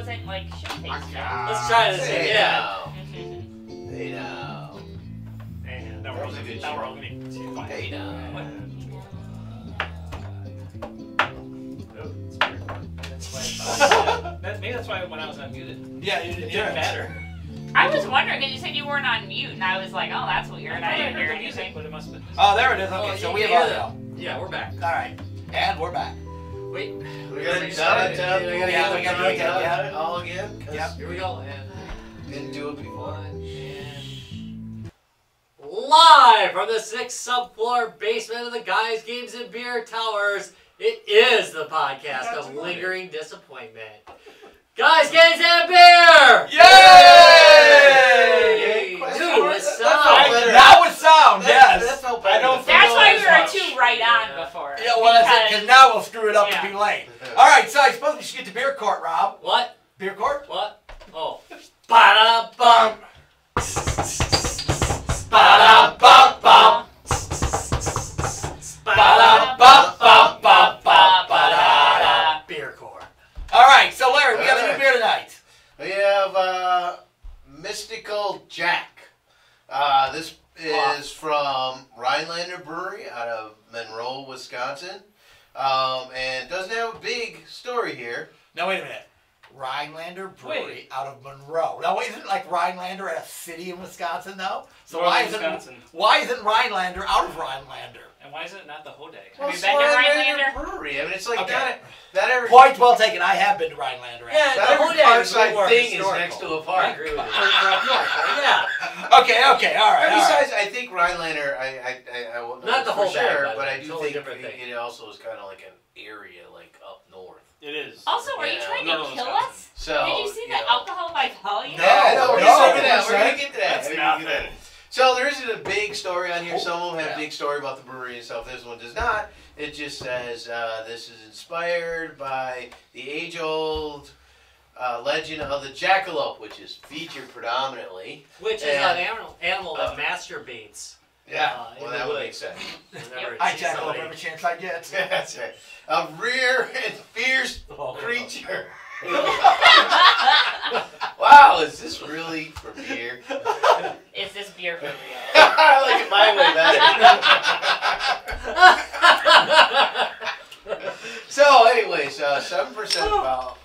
wasn't like shit tasting. Let's try this again. Yeah. Hey now. And That was a good now we're show. all getting too quiet. Hey now. Maybe that's why when I was unmuted, Yeah, it didn't matter. I was wondering because you said you weren't on mute, and I was like, oh, that's weird. I didn't hear the music, anything. but it must have been. Oh, there it is. Okay, Oh, so you we have can hear audio. Yeah, we're back. All right, and we're back. Wait, We gotta do it all again. Yep. here we go. And Didn't do it before. and live from the 6th subfloor basement of the Guys, Games, and Beer Towers, it is the podcast of Lingering Disappointment. Guys, Games, and Beer! Yay! Dude, with sound. Now with sound, yes. That felt I better. don't That's feel why as we were much. too right on before. Yeah, well, that's it, because now we'll screw it up Yeah. and be late. All right, so I suppose we should get to beer court, Rob. What? Beer court? What? Oh. Ba-da-bum. Ba-da-bum-bum. Ba-da-bum-bum-bum-ba-da-da. Beer court. All right, so Larry, we got a new beer tonight. We have Mystical Jack. This is from Rhinelander Brewery out of Monroe, Wisconsin. And doesn't have a big story here. No, wait a minute. Rhinelander Brewery out of Monroe. Now, isn't it like Rhinelander a city in Wisconsin, though? So Northern Wisconsin. why isn't Rhinelander out of Rhinelander? And why is it not the Hodeg? Have you it's been to Rhinelander Rhinelander? Brewery. I mean, it's like Okay. not every Point well taken. I have been to Rhinelander. Yeah, actually. not the every Hodeg is parkside more thing is historical. next to a I park. agree with you. Yeah. Okay, all right. And All right. besides, I think Rhinelander, I won't know Not the for whole sure, bag, by the but way. I do Totally think different thing. it also is kind of like an area like up north. It is. Also, are you Yeah. trying No, to no, kill Wisconsin. us? So Did you see the know. alcohol by volume? No. Yeah, no, we're no. gonna get to that. We're gonna get to that. That's We're gonna get to nothing. that. So there isn't a big story on here. Oh, Some of them have yeah. a big story about the brewery and stuff. This one does not. It just says this is inspired by the age-old legend of the jackalope, which is featured predominantly. Which is And- an animal that masturbates. Yeah, in well, the that would woods. make sense. Whenever it I sees jackal up somebody. every chance I get. That's right. A rare and fierce Oh. creature. Wow, is this really for beer? Is this beer for real? I like it my way better. So, anyways, 7% about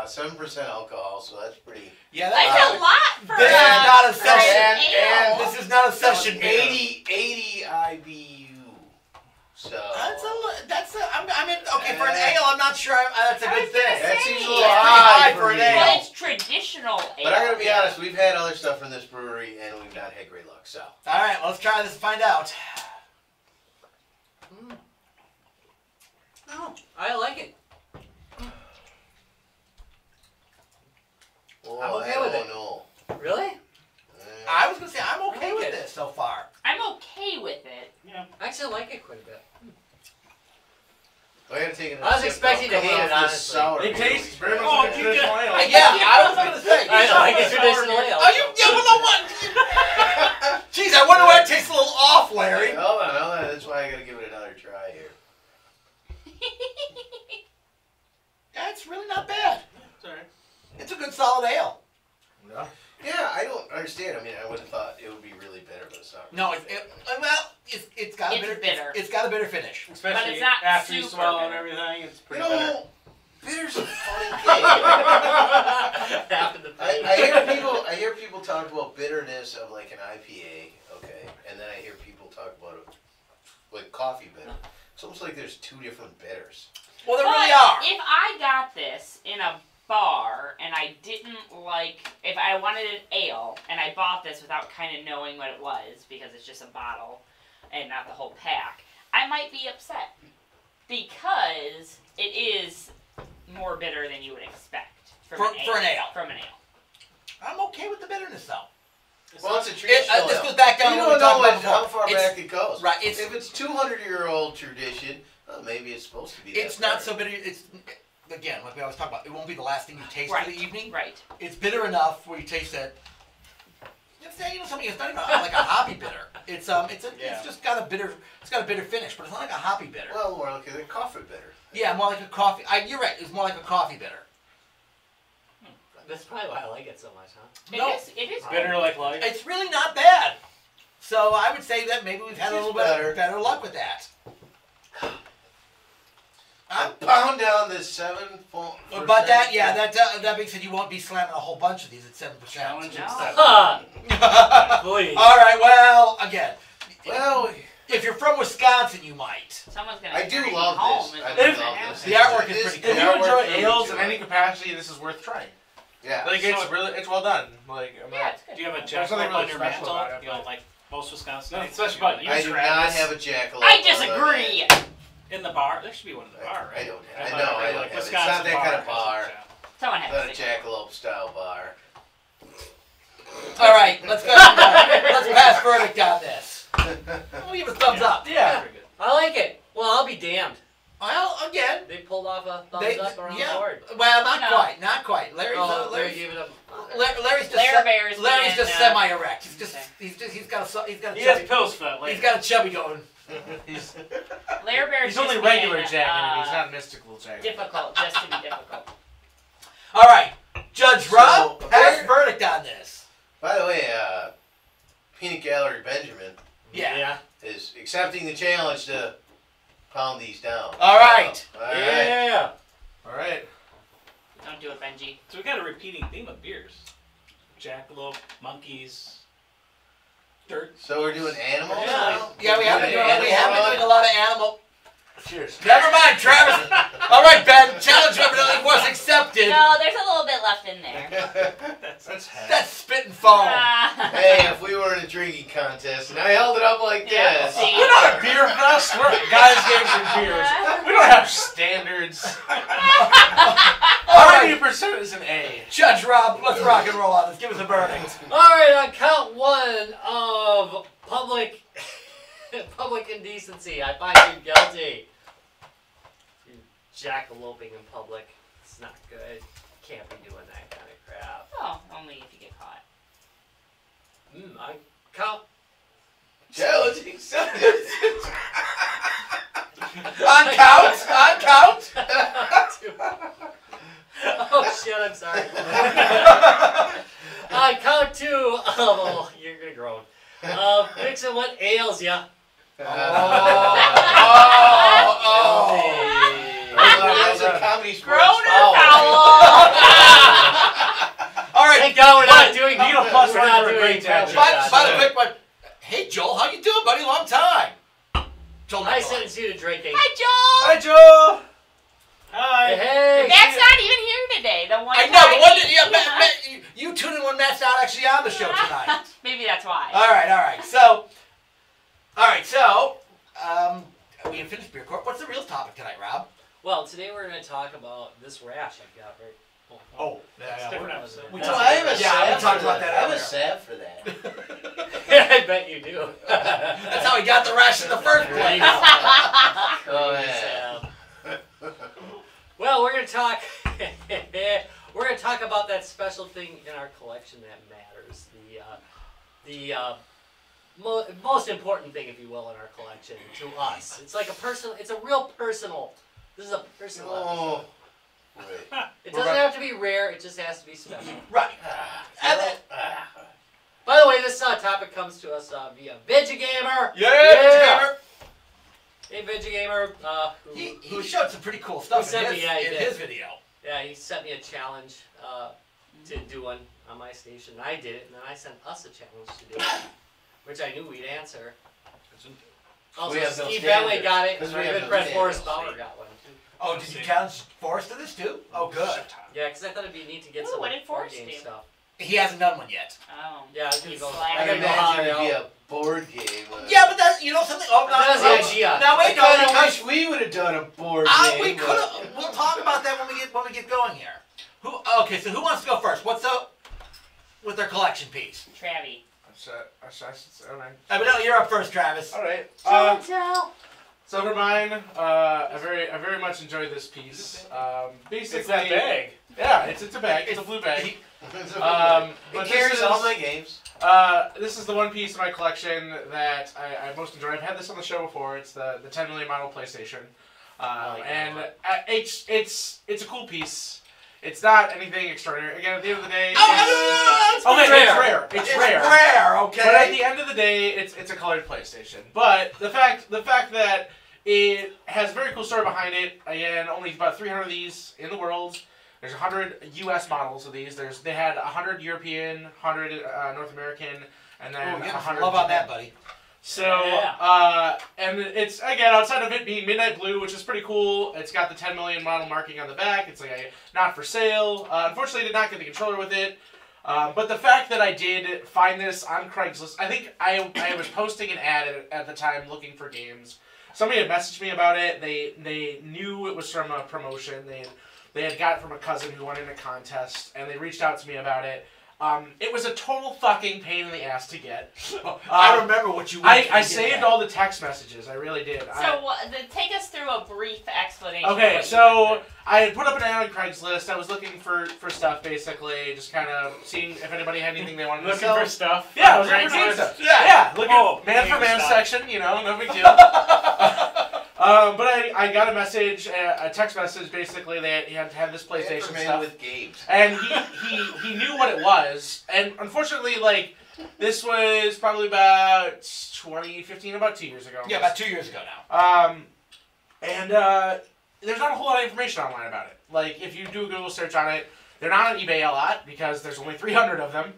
7% alcohol, so that's pretty. Yeah, That's that's a lot for This is not a for session. an ale. This is not a session. beer. 80 IBU. So I mean, okay, for an ale, I'm not sure that's a good thing. that seems a little That's high for an me. ale. Well, it's traditional ale. But I'm gonna be honest, we've had other stuff from this brewery and we've not had great luck. So All right, well, let's try this and find out. Oh, I like it. oh, okay with it. No. Really? I was gonna say I'm okay I like with it. this so far. I'm okay with it. Yeah. I actually like it quite a bit. I gotta take I was expecting to hate it, honestly. It tastes very much Oh, like a traditional ale. Yeah, I was gonna say. I know, like a traditional ale. Are you? Yeah, well, no one. Jeez, I wonder why it tastes a little off, Larry. Hold on. That's why I gotta give it another try here. That's really not bad. Sorry. It's a good solid ale. Yeah, I don't understand. I mean, I would have thought it would be really bitter, but it's not. No, it's got a It's bitter. bitter. It's got a bitter finish. Especially it's not after you super swallow and bitter. everything, it's You pretty bitter. know, bitter's a funny thing. Happened to I hear people talk about bitterness of like an IPA, okay, and then I hear people talk about it like coffee bitter. It's almost like there's two different bitters. Well, they But really are. if I got this in a bar and I didn't if I wanted an ale and I bought this without kind of knowing what it was because it's just a bottle and not the whole pack, I might be upset because it is more bitter than you would expect For an ale. From an ale. I'm okay with the bitterness though. Well, it's a traditional This ale. goes back down You to what don't we know talked about how before. far It's- back it goes. Right. If it's 200-year-old tradition, well, maybe it's supposed to be. It's that not bitter. so bitter. It's again, like we always talk about. It won't be the last thing you taste Right. for the evening. Right. It's bitter enough where you taste it. It's something. It's not even like a hoppy bitter. It's just got a bitter. It's got a bitter finish, but it's not like a hoppy bitter. Well, more like a coffee bitter. Yeah, more like a coffee. You're right. It's more like a coffee bitter. That's probably why I like it so much, huh? No. It is Bitter like life. It's really not bad. So I would say that maybe we've had a It's little better. bit better luck with that. I pound down this 7. But that being said, you won't be slamming a whole bunch of these at 7%. Challenge No. accepted. Please. All right. Well, again, Well, if you're from Wisconsin, you might. Someone's gonna. I do bring love home this. if I it do doesn't love happen. this. The artwork is This- pretty If cool. the you artwork enjoy really ales in enjoy any it. capacity, this is worth trying. Yeah. Like it's well done. Like Yeah, it's good. do you have a There's something jackalope really on your special mantle? about it, You know, but- like most Wisconsin. No, especially about you, I do not Travis. have a jackalope. I on disagree. In the bar. There should be one in the bar, I right? don't. I I thought know. it I was don't like have it. It's Wisconsin not that kind of bar. bar. Someone It's has not a to. jackalope style bar. All right. Let's go. Let's pass verdict on this. We'll give a thumbs up. Yeah. Pretty good. I like it. Well, I'll be damned. Well, again, They pulled off a thumbs they, up around the yeah. board. Well, not No. quite. Not quite. Larry's Larry gave it a. Larry's just Lair Bears Larry's being, just semi-erect. He's just okay. he's got a He has chubby, pills for that later. he's got a chubby going. He's, Lair Bears. he's only just regular being, jacking. He's not mystical jacking. difficult, just to be difficult. All right, Judge Rob, So, pass there- verdict on this. By the way, Peanut Gallery Benjamin Yeah. is accepting the challenge to pound these down. All right. All right. Yeah. All right. Don't do it, Benji. So we got a repeating theme of beers: jackalope, monkeys, dirt. So we're doing animals Yeah. now? Yeah, we have been Animal doing a lot of animal. Cheers. Never mind, Travis. All right, Ben. Challenge evidently was accepted. No, there's a little bit left in there. That's half. That's spit and foam. Hey, if we were in a drinking contest and I held it up like Yeah, this. see? We're not a beer fest. We're guys, games, and beers. We don't have standards. All right, 90% is an A. Judge Rob, let's rock and roll on this. Give us a verdict. All right, on count 1 of public indecency, I find you guilty. You jackaloping in public. It's not good. Can't be doing that kind of crap. Oh, only if you get caught. On count. Challenge accepted. On count. On count. Oh shit! I'm sorry. On count 2 of you're gonna groan. Mixing what ails ya. That's a comedy sports Groaner foul. foul! All right. Thank God we're not doing. Need a plus we're one not for a doing great trash judge. shots. By the quick one. Hey, Joel, how you doing, buddy? Long time. Joel, I Nicolai. sentence you to drinking. Hi, Joel! Hi, Joe. Hi. Hey. Matt's not even here today. The one I know the time one he- that Matt, you tune in when Matt's not actually on the show tonight. Maybe that's why. All right. So, we have finished beer court. What's the real topic tonight, Rob? Well, today we're going to talk about this rash I've got right. Oh, That's yeah. different we're- episode. we That's talked- I have a Yeah, salve we talked for about that. that I have a earlier. salve for that. I bet you do. That's how he got the rash in the first place. Go ahead. Well, we're going to talk. We're going to talk about that special thing in our collection that matters. The most important thing, if you will, in our collection to us. It's like a personal. It's a real personal. This is a personal episode. Oh. Wait. It doesn't have to be rare. It just has to be special. Right. And then, By the way, this topic comes to us via Vigigamer. yeah. Hey, Vigigamer. He showed some pretty cool stuff sent in, me- yeah, he in did. his video. Yeah, he sent me a challenge to do one on my station. I did it, and then I sent us a challenge to do it, which I knew we'd answer. Also, We have no Steve Bentley standards, got it, 'cause and we our have good no friend standards. Forrest Bauer got one, too. Oh, did you challenge Forrest to this too? Oh, good. Yeah, because I thought it'd be neat to get Ooh, some what like, did board Forrest game do? stuff. He hasn't done one yet. Oh. Yeah, I was gonna He's go. slack. I I gotta go hard imagine it'd be out. a board game. Yeah, but that you know something. Oh, no, That's the idea. Now I wait, no, kind of because wish we would have done a board game. we but- could have. We'll talk about that when we get going here. Okay, so who wants to go first? What's up with their collection piece? Travie. I mean, no, you're up first, Travis. All right. Tell. So for mine, I very much enjoyed this piece. Basically, It's that bag. Yeah, it's a bag. It's a blue bag. It But carries this is, all my games. this is the one piece of my collection that I most enjoy. I've had this on the show before. It's the 10 million model PlayStation, I like that and a lot. it's a cool piece. It's not anything extraordinary. Again, at the end of the day, It's rare. It's rare. Okay. But at the end of the day, it's a colored PlayStation. But the fact that it has a very cool story behind it. Again, only about 300 of these in the world. There's 100 U.S. models of these. They had 100 European, 100 North American, and then 100. Love on that, buddy. So, and it's, again, outside of it being Midnight Blue, which is pretty cool, it's got the 10 million model marking on the back. It's like a not for sale. Unfortunately, I did not get the controller with it. But the fact that I did find this on Craigslist, I think I was posting an ad at the time looking for games. Somebody had messaged me about it. They knew it was from a promotion. They had got it from a cousin who won in a contest, and they reached out to me about it. It was a total fucking pain in the ass to get. I remember what you went through I to get saved that. all the text messages. I really did. So take us through a brief explanation. of Okay, what so you went I had put up an ad on Craigslist. I was looking for stuff, basically, just kind of seeing if anybody had anything they wanted to Looking sell. for stuff. Yeah, I was looking for Craigslist. stuff. Yeah. Yeah, looking man for game man stuff. section, no big deal. But I got a message, a text message, basically, that he had to have this PlayStation Man stuff. with games. And he knew what it was. And unfortunately, like, this was probably about 2015, about 2 years ago. Yeah, about 2 years ago now. There's not a whole lot of information online about it. Like, if you do a Google search on it, they're not on eBay a lot because there's only 300 of them.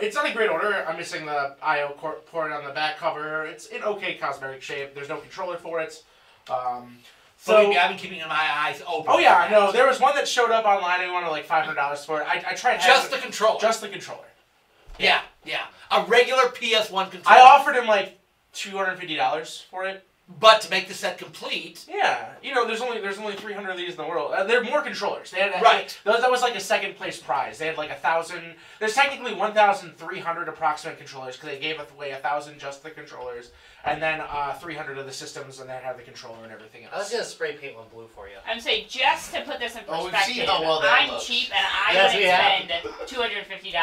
It's not in great order. I'm missing the I/O port on the back cover. It's in okay cosmetic shape. There's no controller for it. Believe me, I've been keeping my eyes open. Oh yeah, for I know. that. There was one that showed up online. I wanted like $500 for it. I tried Just the controller. just the controller. Yeah. A regular PS1 controller. I offered him like $250 for it. But to make the set complete, Yeah, there's only 300 of these in the world. There are more controllers. They had Right. That was like a second place prize. They had like 1,000. There's technically 1,300 approximate controllers because they gave away 1,000 just the controllers, and then 300 of the systems, and then had the controller and everything I was else. gonna spray paint one blue for you. I'm saying, just to put this in Oh, perspective, we've seen how well that I'm looks. cheap and I Yes, we have. wouldn't spend $250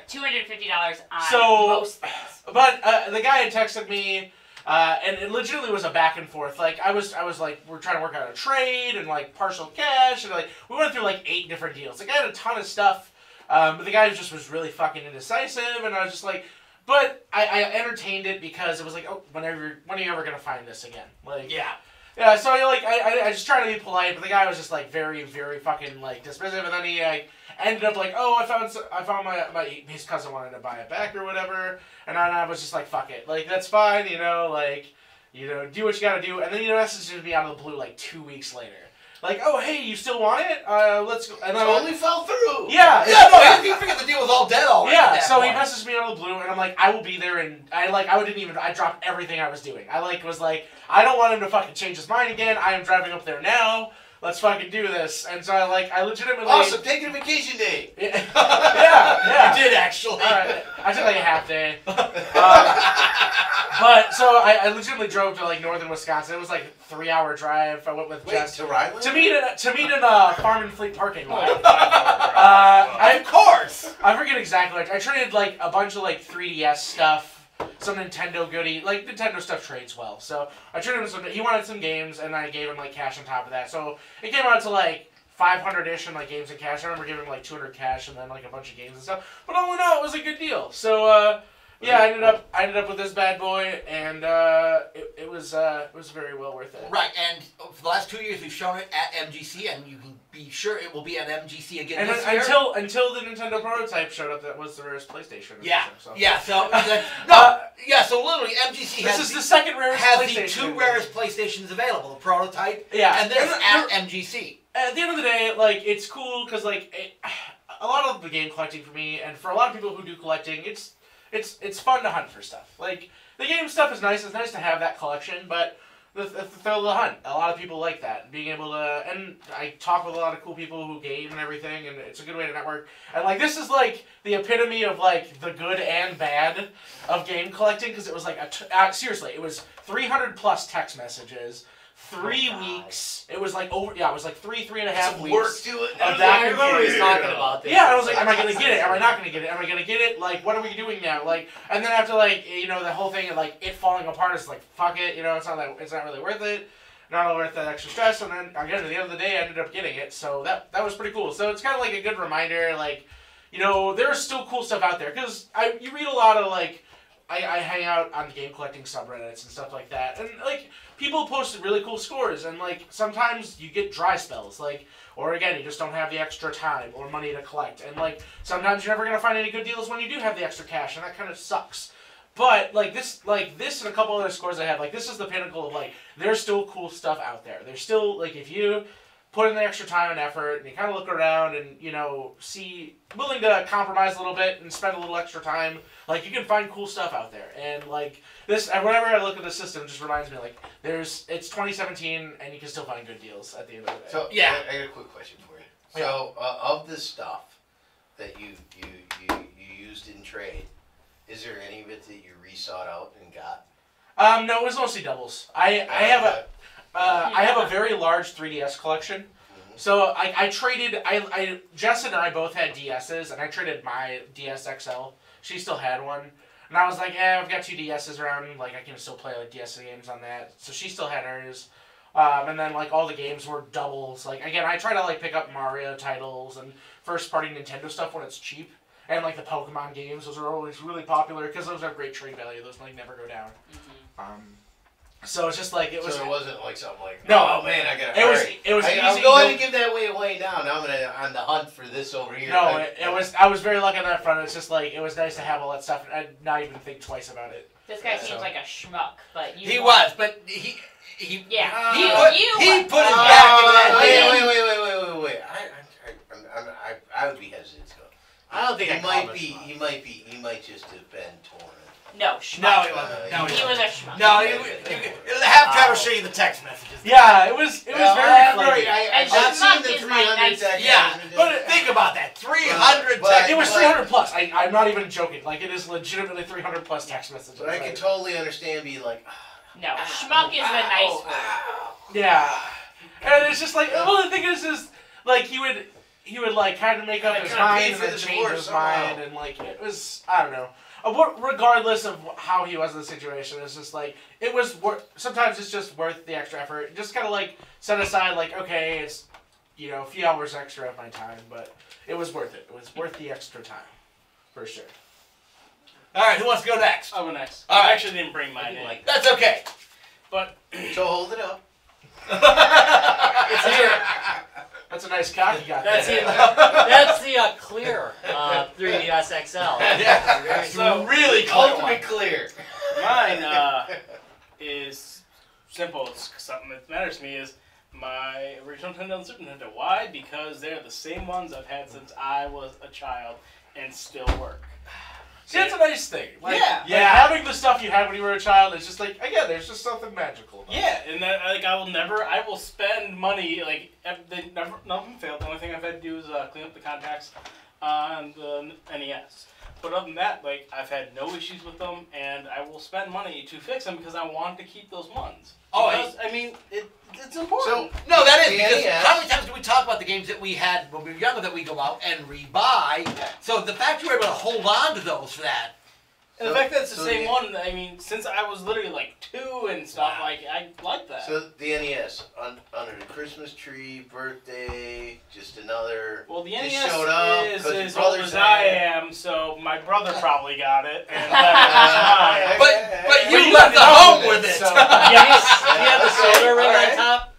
$250 on So- most things. But the guy had texted me. And it legitimately was a back and forth. Like I was like, we're trying to work out a trade and like partial cash, and like we went through like 8 different deals. Like I had a ton of stuff, but the guy just was really fucking indecisive, and I was just like, but I entertained it because it was like, oh, when are you ever gonna find this again? Like yeah. So I just tried to be polite, but the guy was just like very very fucking like dismissive, and then he like ended up like, oh, I found his cousin wanted to buy it back or whatever, and I was just like, fuck it, like that's fine, do what you gotta do, and then he messaged me out of the blue like 2 weeks later, like, oh hey, you still want it? Let's go. And Totally fell through. Yeah, he figured the deal was all dead already. yeah. at So that he point. messaged me out of the blue, and I'm like, I will be there, and I dropped everything I was doing. I was like, I don't want him to fucking change his mind again. I am driving up there now. Let's fucking do this. And so I legitimately. Awesome, taking a vacation day. Yeah. You did actually. I took like a half day. But so I legitimately drove to like northern Wisconsin. It was like a 3-hour drive. I went with Wait, Jess to Ryland? to meet in a Farm and Fleet parking lot. Of course. I forget exactly. I traded like a bunch of like 3DS stuff. Some Nintendo goodie, like Nintendo stuff trades well. So I traded him some. He wanted some games, and I gave him like cash on top of that. So it came out to like 500-ish in like games and cash. I remember giving him like 200 cash and then like a bunch of games and stuff. But all in all, it was a good deal. So yeah, I ended up with this bad boy, and it was very well worth it. Right, and for the last 2 years we've shown it at MGC, and you can be sure it will be at MGC again And this year. until the Nintendo prototype showed up, that was the rarest PlayStation. Yeah, So. yeah. So so literally MGC This has is the second rarest has PlayStation. the 2 rarest PlayStations available: the prototype, Yeah. and this And at MGC. At the end of the day, like, it's cool because like a lot of the game collecting for me, and for a lot of people who do collecting, it's fun to hunt for stuff. Like the game stuff is nice. It's nice to have that collection, but the thrill of the hunt. A lot of people like that, being able to. And I talk with a lot of cool people who game and everything, and it's a good way to network. And like this is like the epitome of like the good and bad of game collecting, because it was like seriously, it was 300 plus text messages. 3 weeks. It was like over. Yeah, it was like 3.5 weeks. Work to it. Of that I remember he was talking about this. Yeah, I was like, am I gonna get it? Am I not gonna get it? Am I gonna get it? Like, what are we doing now? Like, and then after like, the whole thing of like it falling apart, it's like, fuck it, it's not really worth it. not worth that extra stress. And then again, at the end of the day, I ended up getting it. So that was pretty cool. So it's kind of like a good reminder, like, you know, there's still cool stuff out there because you read a lot of like. I hang out on game collecting subreddits and stuff like that, and like people post really cool scores, and like sometimes you get dry spells, like, or again you just don't have the extra time or money to collect, and like sometimes you're never gonna find any good deals when you do have the extra cash, and that kind of sucks. But like this and a couple other scores I have, like this is the pinnacle of like there's still cool stuff out there. There's still like if you put in the extra time and effort, and you kind of look around and, you know, willing to compromise a little bit and spend a little extra time, like, you can find cool stuff out there. And, like, this, whenever I look at the system, it just reminds me, like, it's 2017, and you can still find good deals at the end of the day. So, Yeah. I got a quick question for you. So, of the stuff that you used in trade, is there any of it that you re-sought out and got? No, it was mostly doubles. I have a very large 3DS collection. So I traded, Jess and I both had DSs, and I traded my DS XL. She still had one. And I was like, I've got 2 DSs around, like I can still play like DS games on that. So she still had hers. And then like all the games were doubles. Like again, I try to like pick up Mario titles and first party Nintendo stuff when it's cheap. And like the Pokemon games, those are always really popular because those have great trade value. Those like never go down. So it's just like it was. So it wasn't like something like. No, oh man, I gotta. It was easy. I'm going to give that away now. Now I'm on the hunt for this over here. No, it was. I was very lucky on that front. It's just like it was nice to have all that stuff and I'd not even think twice about it. This guy seems like a schmuck, but you. He was, but he. Yeah. He put his back into that. Wait. I would be hesitant to go. I don't think he might just have been torn. No, schmuck. No, he wasn't. No, he was a schmuck. No, have Travis show you the text messages. Yeah, it was very flaky. And I've seen schmuck the is 300 my nice. text Yeah, messages. but think about that. 300 text. It was 300 plus. I'm not even joking. Like it is legitimately 300 plus text messages. But I can totally understand being like. No, schmuck is the nice word. Yeah, and it's just like well, the thing is like he would like kind of make up his mind and then change his mind and like it was I don't know. Regardless of how he was in the situation, it's just like it was. Sometimes it's just worth the extra effort. Just kind of like set aside, like okay, it's a few hours extra of my time, but it was worth it. It was worth the extra time, for sure. All right, who wants to go next? I'll go next. All right. I actually didn't bring mine in. That's okay. But So hold it up. It's here. That's a nice cock you got That's there. that's the clear 3DS XL. Yeah. Very So, really clear one. Ultimate clear. mine is simple. It's something that matters to me is my original Nintendo and Super Nintendo. Why? Because they're the same ones I've had since I was a child and still work. See, that's a nice thing. Like, Yeah. Like having the stuff you had when you were a child is just like, again, there's just something magical about it. Yeah, and that, like I will spend money, like, none of them failed. The only thing I've had to do is clean up the contacts on the NES. But other than that, like, I've had no issues with them, and I will spend money to fix them because I want to keep those ones. Oh, because, I mean, it's important. So No, that is The because NES. how many times do we talk about the games that we had when we were younger that we go out and rebuy? So the fact you were able to hold on to those for that. And the fact that it's the So same the- one, I mean, since I was literally like 2 and stuff, Wow. like I like that. So the NES under the Christmas tree, birthday, just another. Well, the Just NES showed up is 'cause your as old brothers as I had am, so my brother probably got it, and that was mine. But you you left the left home home with with it. it, so- Do you have the soda ring Alright. on top?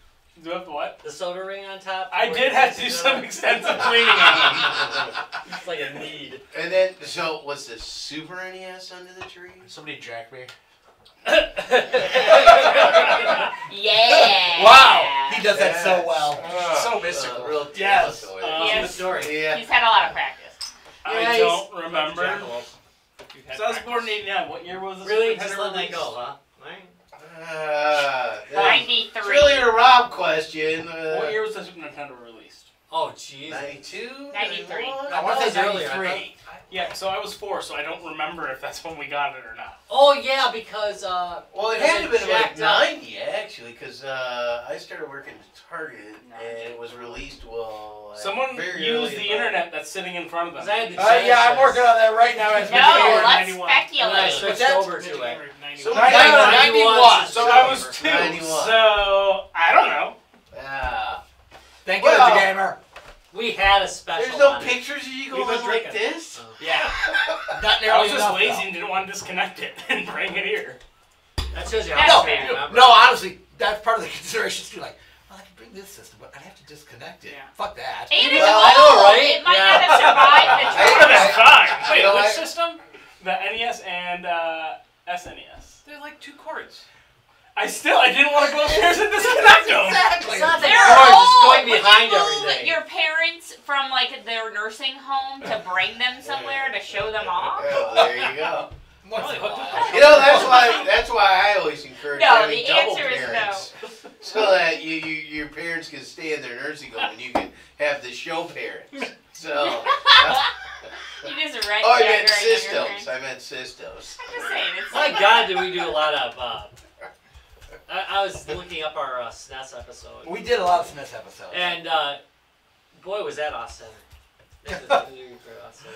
Do you have what? The soda ring on top? I Where did you have to put do the some soda? extensive cleaning on them. It's like a need. And then, so was the Super NES under the tree? Somebody jack me. Yeah. Wow, he does that so well. So mystical. Real Yes. talent. Yes. Good story. Yeah. He's had a lot of practice. I Yeah, don't remember. Jackalope. So I was born in '89. What year was this? Really? Super Just Nintendo let that released? go, huh? Right. It's 93. really a Rob question. What year was the Super Nintendo released? Oh, jeez. 92? 93. 91? I want to say earlier. 93. Yeah, so I was 4, so I don't remember if that's when we got it or not. Oh, yeah, because, Well, it had to have been like 90, actually, because I started working at Target, and it was released, Someone very used early the in internet that's sitting in front of them. I had the Yeah, I'm working on that right now as we No, speak. let's 91. And I speculate. switched that's- over to it. So No, 91. So I was 2, 91. so I don't know. Yeah. Thank you, Well, Mr. Gamer. We had a special There's no on it. pictures of you We've going been like drinking. this? Yeah. Not I nearly was just enough, lazy though. and didn't want to disconnect it and bring it here. That shows you That's how fair. much you remember. No, honestly, that's part of the consideration too. Like, well, I can bring this system, but I'd have to disconnect it. Yeah. Fuck that. And it's Well, I know, old. right? It might Yeah. not have survived the Hey, trip. That's fine. You Wait, know which what? system? The NES and SNES. They're like 2 cords. I didn't want to go upstairs and disconnect them. Exactly. It's not the They're cords, old. it's going Would behind you move everything. your parents from like their nursing home to bring them somewhere to show them off? Well, there you go. Once in a Really? while. You know, that's why I always encourage No, having the double answer is no. parents. So that your parents can stay in their nursing home and you can have the show parents. So, You just rent oh, I younger meant and younger systems. parents. I meant systems. I'm just saying, it's My like God, did we do a lot of, I was looking up our SNES episode. We did a lot of Smith episodes. And, boy, was that awesome.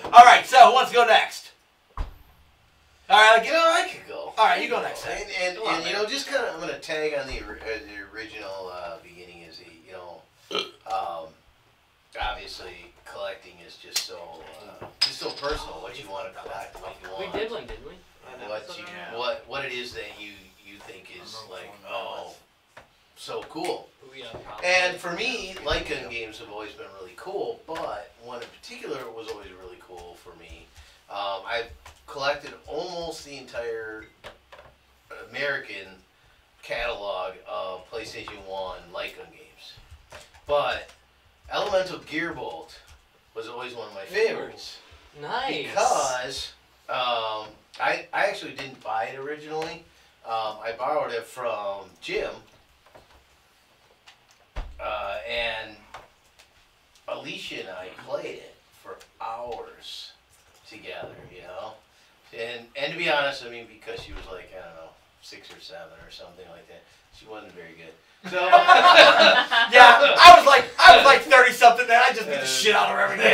All right, so who wants to go next? All right, You know, I could go. All right, you go next. And Go on, you man. know, just kind of, I'm going to tag on the original beginning is obviously collecting is just so personal. What you want to collect, what you We want. did one, didn't we? What it is that you think is like so cool. And for me, light gun games have always been really cool, but one in particular was always really cool for me. I've collected almost the entire American catalog of PlayStation 1 light gun games. But Elemental Gearbolt was always one of my favorites. Nice. Because I actually didn't buy it originally. I borrowed it from Jim. And Alicia and I played it for hours together, you know? And to be honest, I mean, because she was like, I don't know, 6 or 7 or something like that, she wasn't very good. So Yeah, I was like 30 something. Then I just beat the shit out of her every day.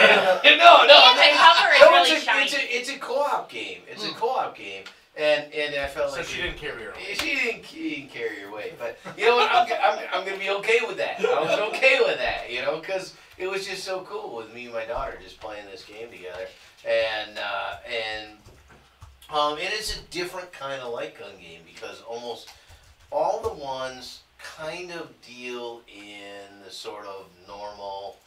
no. and the cover is really shiny. It's a co-op game. It's a co-op game, and I felt So like she didn't carry her away. She didn't carry her weight, but you know what? I'm gonna be okay with that. I was okay with that, you know, because it was just so cool with me and my daughter just playing this game together, and it is a different kind of light gun game because almost all the ones kind of deal in the sort of normal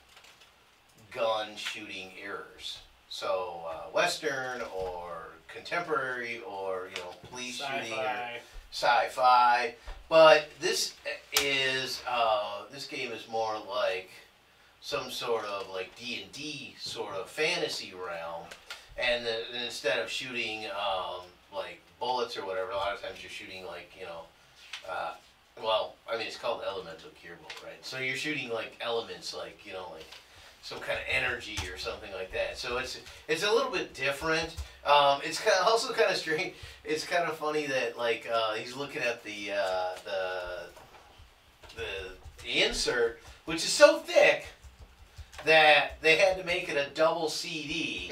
gun shooting errors. So Western or contemporary or police shooting or sci-fi. But this is this game is more like some sort of like D&D sort of fantasy realm, and then instead of shooting like bullets or whatever, a lot of times you're shooting like well, I mean, it's called Elemental Gearbolt, right? So you're shooting like elements, like like some kind of energy or something like that. So it's a little bit different. It's also kind of strange. It's kind of funny that like he's looking at the insert, which is so thick that they had to make it a double CD.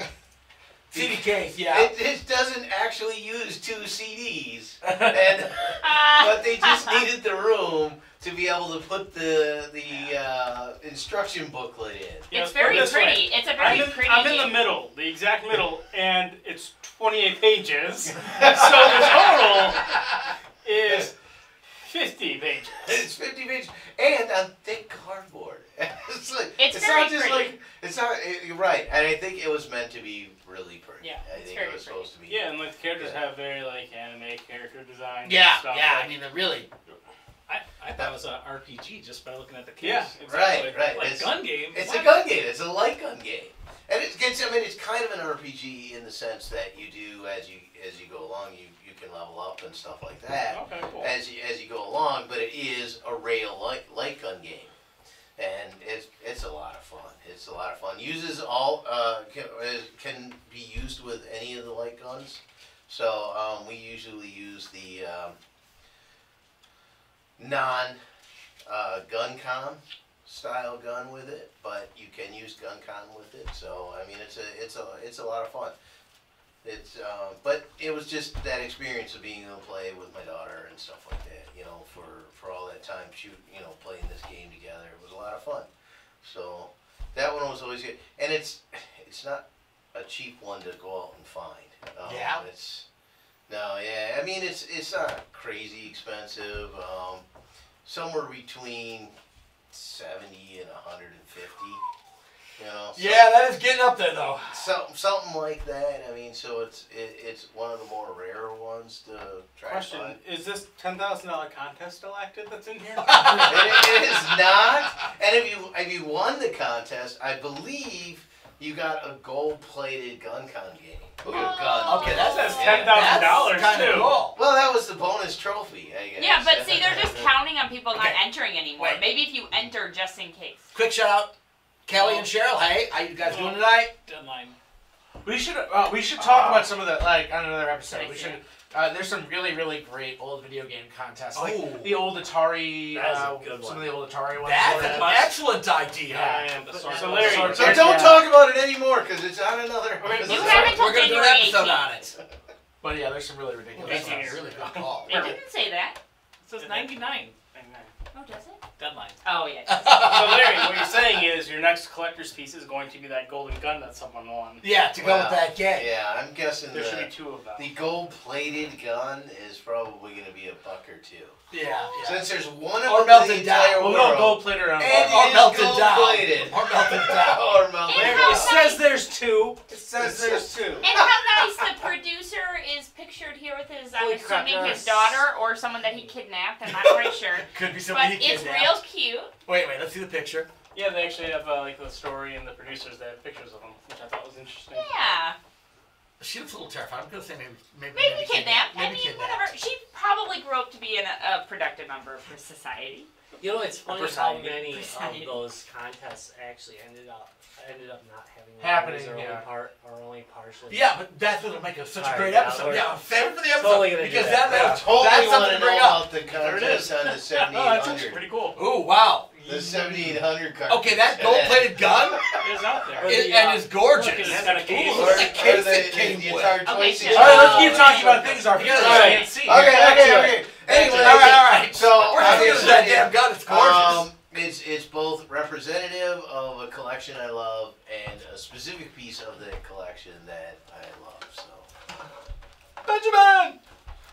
CD case, yeah. It doesn't actually use 2 CDs, but they just needed the room to be able to put the instruction booklet in. It's very pretty. It's a very pretty I'm in game. the middle, the exact middle, and it's 28 pages. So the total is 50 pages. It's 50 pages and on thick cardboard. It's like It's not very just pretty. like it's not. You're right, and I think it was meant to be really pretty. Yeah, I it's think very it was pretty. supposed to be. Yeah, and like the characters have very like anime character design. Yeah, and stuff. yeah. Like, I mean, really. I thought it was an RPG just by looking at the case. yeah, exactly. Right. Like It's gun game. It's What? a gun game. It's a light gun game, and it gets. I mean, it's kind of an RPG in the sense that you do as you go along, you can level up and stuff like that Okay, cool. as you go along. But it is a rail light gun game. and it's a lot of fun. It's a lot of fun. Uses all can be used with any of the light guns. So we usually use the non GunCon style gun with it, but you can use GunCon with it. So I mean, it's a lot of fun. It's but it was just that experience of being able to play with my daughter and stuff like that. You know, for all that time playing this game together, it was a lot of fun. So that one was always good, and it's not a cheap one to go out and find. Yeah. I mean it's not crazy expensive. Somewhere between 70 and 150. You know. Yeah, that is getting up there though. Something like that. I mean, so it's one of the more rare ones to try. Question: to find. Is this $10,000 contest still active that's in here? It is not. And if you won the contest, I believe you got a gold-plated GunCon game. Ooh, gun. Okay, that says $10,000 $10,000 too. Cool. Well, that was the bonus trophy, I guess. Yeah, but see, they're just counting on people not Okay. entering anymore. Wait. Maybe if you enter just in case. Quick shout out, Kelly and Cheryl. Hey, how you guys doing tonight? Deadline. We should talk about some of the on another episode. Nice, We should. yeah. There's some really great old video game contests, like Oh. the old Atari. That is a good some one. of the old Atari ones. That's Yeah. an excellent idea. Yeah. So Larry, So don't talk about it anymore, because it's on another. Okay, this You is- haven't We're gonna do an January episode 18th. on it. But yeah, there's some really ridiculous That's ones. a really good call. It didn't say that. It says 99. Oh, does it? Deadline. Oh, yeah. So Larry, what you're saying is your next collector's piece is going to be that golden gun that someone won. Yeah, to go with that game. Yeah, I'm guessing There should be two of them. the gold-plated gun is probably going to be $1 or $2. Yeah. Since there's one of Or them melted in the entire down. We'll go world. gold plater on. And Or it is melted down. gold-plated. Or melted down. Or melted And down. It says there's two. It says there's two. And how nice the producer is pictured here with his, I'm Holy crap, assuming yes. his daughter or someone that he kidnapped. I'm not quite sure. Could be But somebody it's kidnapped. real cute. Wait, let's see the picture. Yeah, they actually have like the story and the producers that have pictures of them, which I thought was interesting. Yeah. She looks a little terrified. I'm gonna say maybe Maybe kidnapped. I Maybe mean, kidnapped. whatever. She probably grew up to be a productive member of her society. You know, it's funny how Presiding. many Presiding. of those contests actually ended up not having Happening, winners yeah. or only partially. Yeah, but that's what'll make it such a Alright, great yeah, episode. we're Yeah, save it for the episode. totally gonna do because that. that's Totally that's want something to to bring know up. about the There it contest is. on the Oh, that's 7800. actually pretty cool. Ooh, wow. The 7800 card. Okay, that gold-plated gun It is out there. Or the, and is gorgeous. Look, it's got a case. Ooh, Or, look at or the case the it came the with. entire Okay, 26. so- Alright, let's keep talking about things our viewers Alright. can't see. Okay. Anyway, All right. So We're just looking at that damn gun. It's gorgeous. it's both representative of a collection I love and a specific piece of the collection that I love. So Benjamin!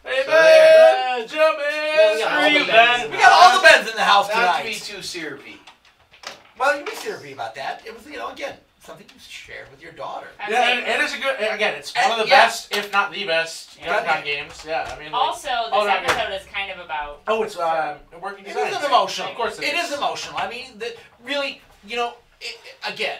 Hey, So there. Benjamin! got Screw all you, the Ben. Bens. We got all the Bens in the house not to be tonight. too syrupy. Well, you can be syrupy about that. It was, again, something you shared with your daughter. Yeah, and it is a good. Again, it's one of the Yeah. best, if not the best, Yeah. GunCon games. Yeah, I mean. Like, Also, this Oh, not episode is kind of about. oh, it's working It design. is an emotional. Of course, it is emotional. I mean, really, again,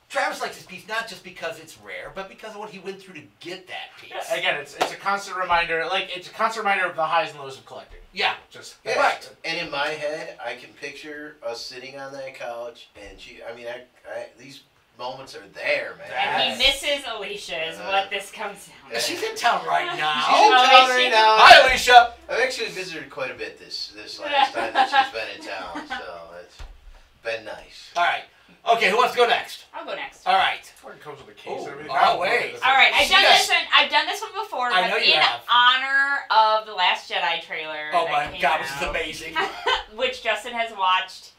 Travis likes this piece not just because it's rare, but because of what he went through to get that piece. Again, it's a constant reminder. Like it's a constant reminder of the highs and lows of collecting. Yeah. Just Yeah. Right. And in my head, I can picture us sitting on that couch, and these moments are there, man. And he Yes. misses Alicia, is what this comes down to. She's in town right She's now. in Oh, town is she? right now. Hi, Alicia. I've actually visited quite a bit this last time that she's been in town, so it's been nice. All right. Okay, who wants to go next? I'll go next. All right. It comes with a case. Oh, and everything. oh, wait. All right, I've She done does- this one before, I know but you in have. honor of the Last Jedi trailer. Oh that my came God, this is out, amazing. which Justin has watched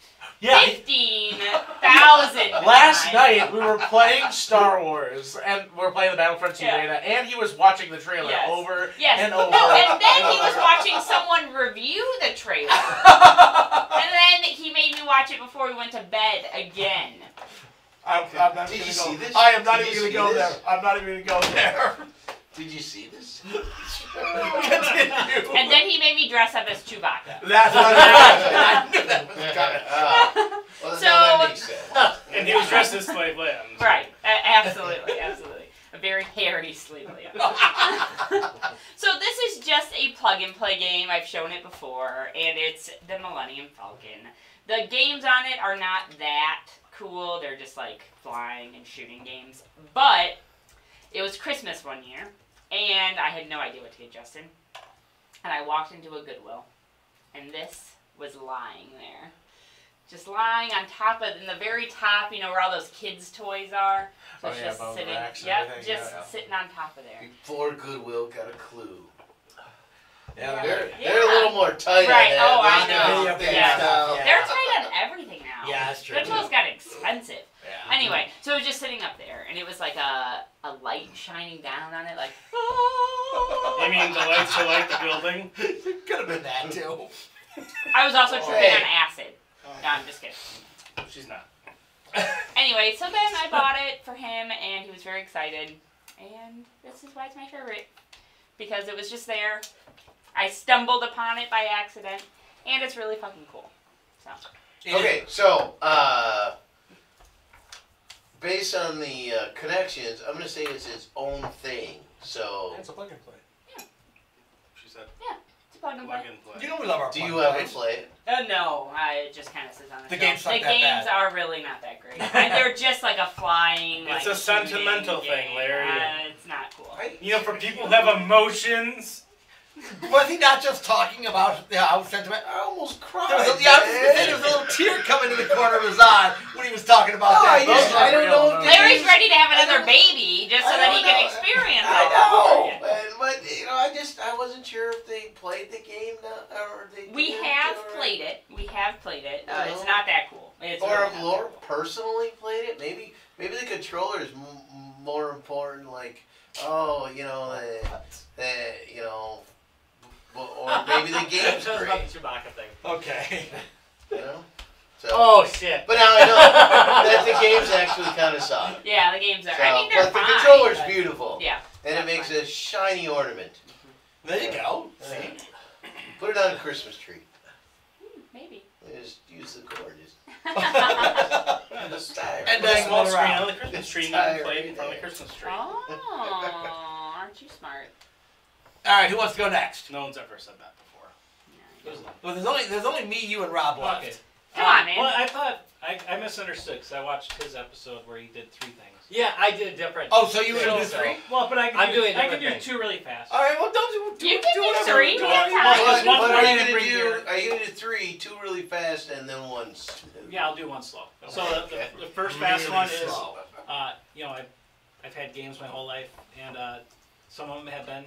Yeah. 15,000 Last times. night we were playing Star Wars and we were playing the Battlefront 2 Yeah. beta, and he was watching the trailer Yes. over Yes. and over. No, and then he was over. watching someone review the trailer. And then he made me watch it before we went to bed again. I'm not Did even you gonna see go. this? I am not Did even you going to go see there. this? I'm not even going to go there. Did you see this? Continue. And then he made me dress up as Chewbacca. That's what I knew that was coming. Well, So- now that makes sense. And he was dressed as Slave Lambs. Right. Absolutely. Absolutely. A very hairy sleeve layout. So this is just a plug and play game. I've shown it before, and it's the Millennium Falcon. The games on it are not that cool. They're just like flying and shooting games. But it was Christmas one year, and I had no idea what to get Justin. And I walked into a Goodwill, and this was lying there. Just lying on top of, in the very top, you know, where all those kids' toys are. So it's just above the sitting, racks and yep, everything, just sitting on top of there. Before Goodwill got a clue. Yeah, They're a little more tight Right, on that. oh, I Not know. the video game Yeah. style. They're tight on everything now. Yeah, that's true. Goodwill's got expensive. Yeah. Anyway, so it was just sitting up there, and it was like a light shining down on it, like. I mean, the lights are like the building. Could have been that too. I was also tripping Hey. on acid. No, I'm just kidding. She's not. Anyway, so then I bought it for him, and he was very excited. And this is why it's my favorite. Because it was just there. I stumbled upon it by accident, and it's really fucking cool. So. Okay, so based on the connections, I'm gonna say it's its own thing. So, It's a plug and play. She said, It's a plug and play. plug and play. You know we love our do you plug ever plays. play it? No, it just kind of sits on the The shelf. games suck The that games bad. are really not that great. And they're just like a flying. It's like, a sentimental shooting thing, game. Larry. It's not cool. You know, for people who have emotions. Was he not just talking about how sentiment? I almost cried. There was a, yeah, I was gonna say there was a little tear coming to the corner of his eye when he was talking about that. I don't know. Larry's ready to have another don't- baby just so I that he don't can know. experience I all know, of it. but you know, I wasn't sure if they played the game now, or they. We didn't, have or- played it. We have played it. It's Mhm. not that cool. It's Or really if not Laura that cool. personally played it, maybe the controller is more important. Like, oh, you know, that you know, or maybe the game's That was about great. the Chewbacca thing. Okay. You know. So, Oh shit. but now I know that the games actually kind of suck. Yeah, the games are. So, I mean, they're but the fine. controller's but- beautiful. Yeah. And it makes a shiny ornament. There you go. Yeah. See? Put it on a Christmas tree. Maybe. Just use the cord. Just Just tired. And put a then small go screen around. on the Christmas tree and you Tired can play it in every front of day. the Christmas tree. Oh, aren't you smart? All right, who wants to go next? No one's ever said that before. Well, there's only me, you, and Rob left. Okay. Come on, man. Well, I thought I misunderstood because I watched his episode where he did 3 things. Yeah, I did different. Oh, so you were So- gonna do 3? Well, but I can I'm do, doing I can different do things. 2 really fast. All right, well, don't do You can do whatever. 3. Do We whatever have you time. want. Well, What one are thing you to gonna bring do? here- Are you gonna do 2 really fast and then 1 slow? Yeah, I'll do 1 slow. So Okay. the first fast Really one slow. is, you know, I've had games my whole life, and some of them have been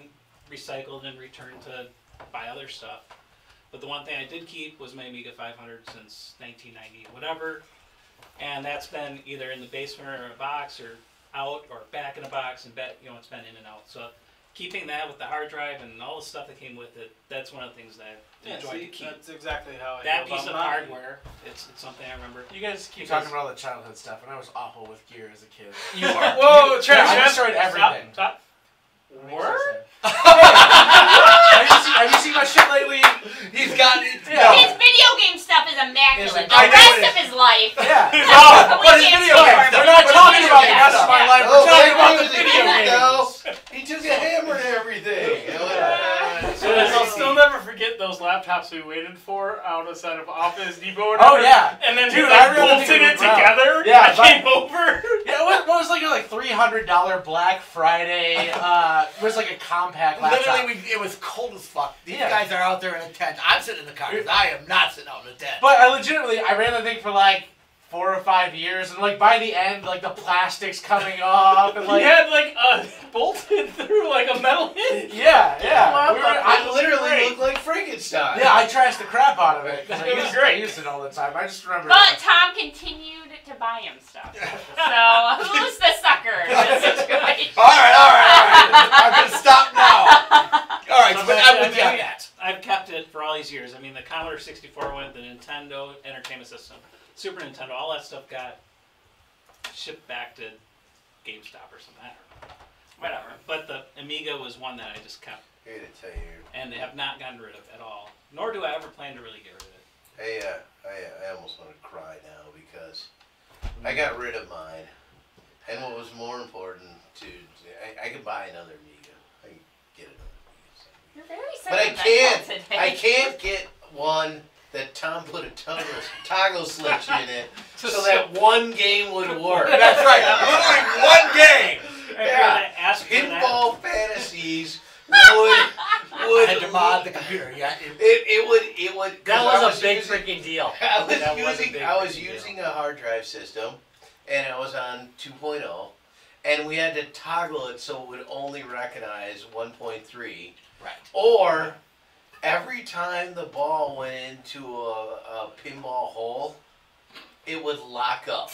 recycled and returned to buy other stuff. But the one thing I did keep was my Amiga 500 since 1990, whatever. And that's been either in the basement or a box or out or back in a box, and you know, it's been in and out. So keeping that with the hard drive and all the stuff that came with it, that's one of the things that I Yeah, enjoyed see, to keep. that's exactly how I That feel piece of about mine. hardware, it's something I remember. You guys keep Because- talking about all the childhood stuff, and I was awful with gear as a kid. You are. Whoa, I Travis! destroyed everything. Stop. Word? Have you seen my shit lately? He's got Yeah. His video game stuff is immaculate. The I know rest it of his life. Yeah. No, we but his can't video speak game for stuff. him. We're not But talking his about video the game rest of my stuff. life. Oh, We're talking baby, about the was a video kid, though. games. He took a hammer to everything. You know? So I'll still never forget those laptops we waited for outside of Office Depot. Or Oh, whatever. yeah. And then Dude, he I like really bolted think it it was brown. together. Yeah, I but- came over. Yeah, what was like a $300 Black Friday? It was like a compact laptop. Literally, it was cold as fuck. These Yeah. guys are out there in a tent. I'm sitting in the car 'cause I am not sitting out in a tent. But I legitimately, I ran the thing for like 4 or 5 years, and like by the end, like the plastic's coming off, and He like had like a bolted through like a metal hinge. yeah. I literally look like Frankenstein. Yeah, I trashed the crap out of it. 'Cause It was great. I used it all the time. I just remember. But Tom continued to buy him stuff. So who's the sucker in this situation? All right. I'm gonna stop now. All right, so, but I'm with you on that. I've kept it for all these years. I mean, the Commodore 64 went, the Nintendo Entertainment System, Super Nintendo, all that stuff got shipped back to GameStop or something. I don't know. Whatever. But the Amiga was one that I just kept Here to tell you. and have not gotten rid of at all. Nor do I ever plan to really get rid of it. Hey, I almost want to cry now because I got rid of mine. And what was more important, I can buy another Amiga. I can get another Amiga. You're very But I sentimental can't. today. I can't get one that Tom put a toggle switch in it so that one game would work. That's right. Literally one game. Yeah. Ask for that. Pinball Fantasies would I had to mod the computer. Yeah. it would. That 'cause I was a big using- freaking deal. I was That was a using big I was freaking deal. using a hard drive system, and I was on 2.0, and we had to toggle it so it would only recognize 1.3, Right. or every time the ball went into a pinball hole, it would lock up.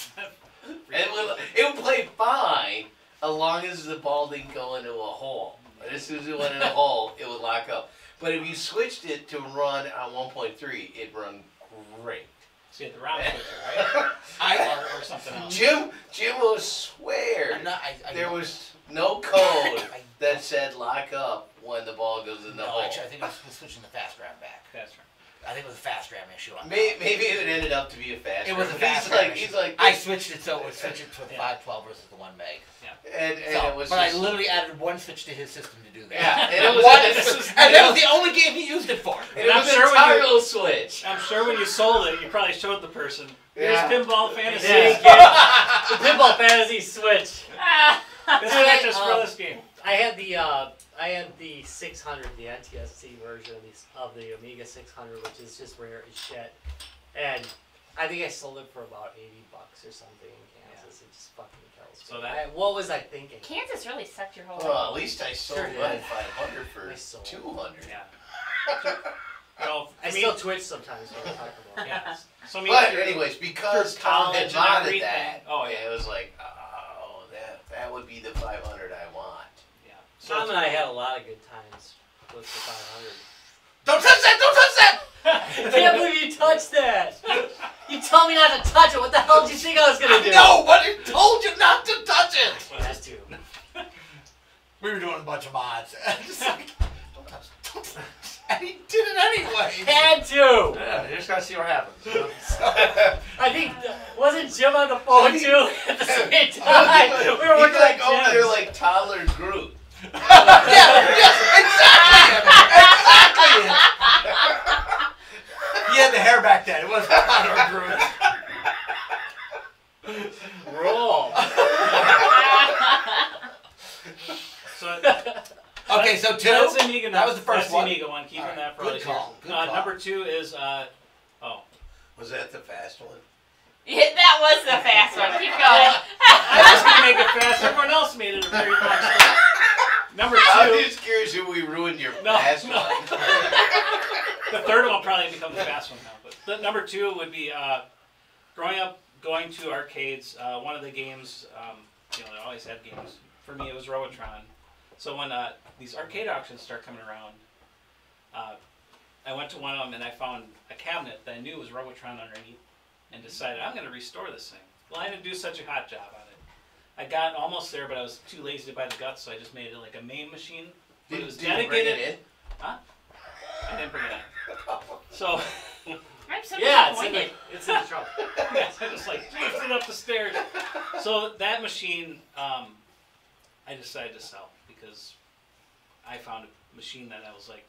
And it would play fine as long as the ball didn't go into a hole. And as soon as it went in a hole, it would lock up. But if you switched it to run on 1.3, it'd run great. So you had the round switcher, right? Or something else. Jim will swear I'm not, there was no code that said lock up when the ball goes in the No, hole. actually, I think I was switching the fast RAM back. That's right. I think it was a fast RAM issue on that. Maybe it ended up to be a fast. It was a but fast RAM issue. He's like, I switched it so it would switch it to a Yeah. 512 versus the 1 meg. and So, it was. but I just- literally added one switch to his system to do that. Yeah, and it was. And that was the only game he used it for. And it I'm was sure a when you- toggle switch. I'm sure when you sold it, you probably showed the person. Here's Yeah. Pinball Fantasy. Yeah. The Pinball Fantasy Switch. This is not just for this game. I had the 600, the NTSC version of the Amiga 600, which is just rare as shit. And I think I sold it for about $80 or something in Kansas. It just fucking kills me. So that- What was I thinking? Kansas really sucked your whole Well, life. at least I sold Sure Run did. 500 for I sold. 200. Yeah. Well, I still twitch sometimes when I talk about it. yeah. So me But through- anyways, because through Tom had college and modded everything. that, Oh, yeah. it was like, oh, that would be the 500 I want. Yeah. Tom and I had a lot of good times with the 500. Don't touch that! Don't touch that! I can't believe you touched that! You told me not to touch it. What the hell did you think I was gonna do? No, but I told you not to touch it! That's two. We were doing a bunch of mods. Just like, don't touch it, don't touch it. And he did it anyway. Had to. Yeah, you just gotta see what happens. I think wasn't Jim on the phone too at the same time? We were He's working like at over there Jim's. like toddler Groot. Yes, exactly. Exactly. He had the hair back then. It wasn't Groot. Roll. So Okay, so two. that's the Amiga. That was the first that's one. The Amiga one. Keeping All right, that for good all these call, years. good call. Number 2 is Was that the fast one? Yeah, that was the fast one. Keep going. I was gonna make it fast. Everyone else made it a very fast. Number 2. I'm just curious if we ruined your No, fast no. one. The third one probably becomes the fast one now. But the number 2 would be growing up, going to arcades. One of the games, they always had games. For me, it was Robotron. So when these arcade auctions start coming around, I went to one of them and I found a cabinet that I knew was Robotron underneath, and decided I'm going to restore this thing. Well, I didn't do such a hot job on it. I got almost there, but I was too lazy to buy the guts, so I just made it like a main machine. But it was Did you bring dedicated. it in? I didn't bring it in. So, I'm so Yeah, disappointed. it's in the trunk. yes, I just like lifted up the stairs. So that machine, I decided to sell because I found a machine that I was like,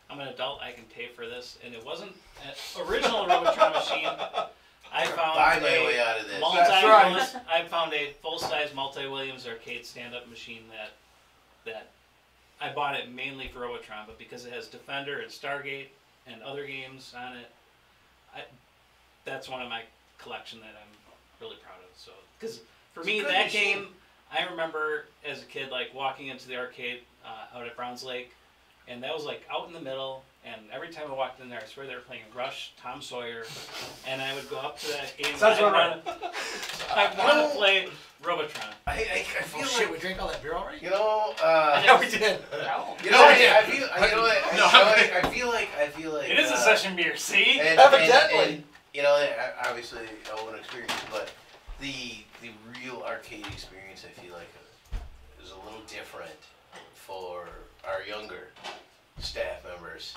I'm an adult, I can pay for this, and it wasn't an original Robotron machine. I found Buy my way out of this. I found a full-size multi-Williams arcade stand-up machine that I bought it mainly for Robotron, but because it has Defender and Stargate and other games on it, that's one of my collection that I'm really proud of. So, because for me, It's a good that machine. game, I remember as a kid like walking into the arcade out at Browns Lake, and that was like out in the middle. And every time I walked in there, I swear they were playing Rush, Tom Sawyer, and I would go up to that game. Sounds and about I want to play Robotron. I Oh feel shit, like, we drank all that beer already? you know, Yeah, we did. No. you know, No, what, we did. I feel, you know, what, No, I feel like It is a session beer, see? And, Evidently. and, you know, obviously, I won't experience it, but the real arcade experience, I feel like, is a little different for our younger staff members.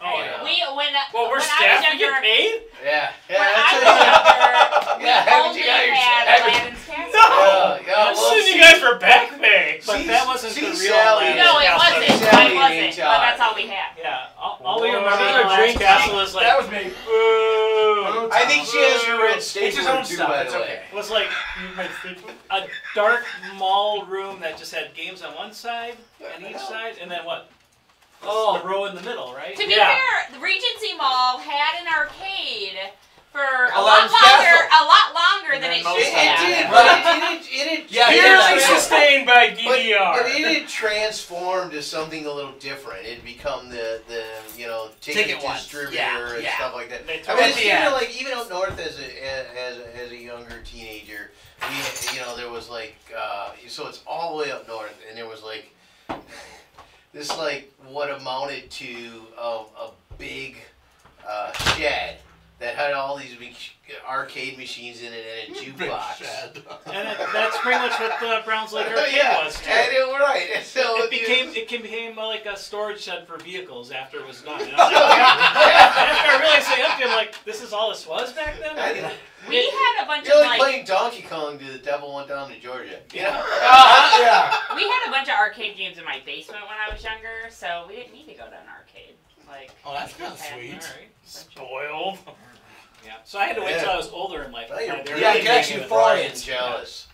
Oh, yeah. When We're when staff, I we was get younger, paid? Yeah, when that's I it. was younger, we Yeah, haven't only you got your had haven't- Aladdin's Castle. I'm well, suing see- you guys for back pay. But see- that wasn't see the real Sally. Aladdin No, it Castle. wasn't. Sally It wasn't. in But that's all we had. Yeah, all All we remember Another in Last drink Castle is like, That was me. boo. I think she has your red It's his stapler own too, stuff. by It's the way. okay. It was like a dark mall room that just had games on one side and each side, and then what? Oh. The row in the middle, right? To be Yeah. fair, the Regency Mall had an arcade for a Aladdin's lot longer than And it then should most It have. did, Right. but it had Yeah, it Barely did. sustained by But DDR. it had transformed to something a little different. It had become the ticket Ticket ones. distributor Yeah, and yeah. stuff like that. They I took mean, at it's the even end. like even up north as a younger teenager, there was like so it's all the way up north, and there was like this like what amounted to a big shed that had all these big arcade machines in it and a jukebox. And that's pretty much what Brown's Lake Arcade Yeah, was too. and right. And so It became like a storage shed for vehicles after it was done. And I was like, after I realized they empty, I'm like, this is all this was back then? We had a bunch You're of like like playing Donkey Kong to the Devil Went Down to Georgia. Yeah. Yeah. we had a bunch of arcade games in my basement when I was younger, so we didn't need to go to an arcade. Like, Oh, that's kind of Okay. sweet. Alright. Spoiled. Yeah. So I had to wait till I was older in life. Well, you're They're Yeah, really you can actually making it. fall Brian in. jealous.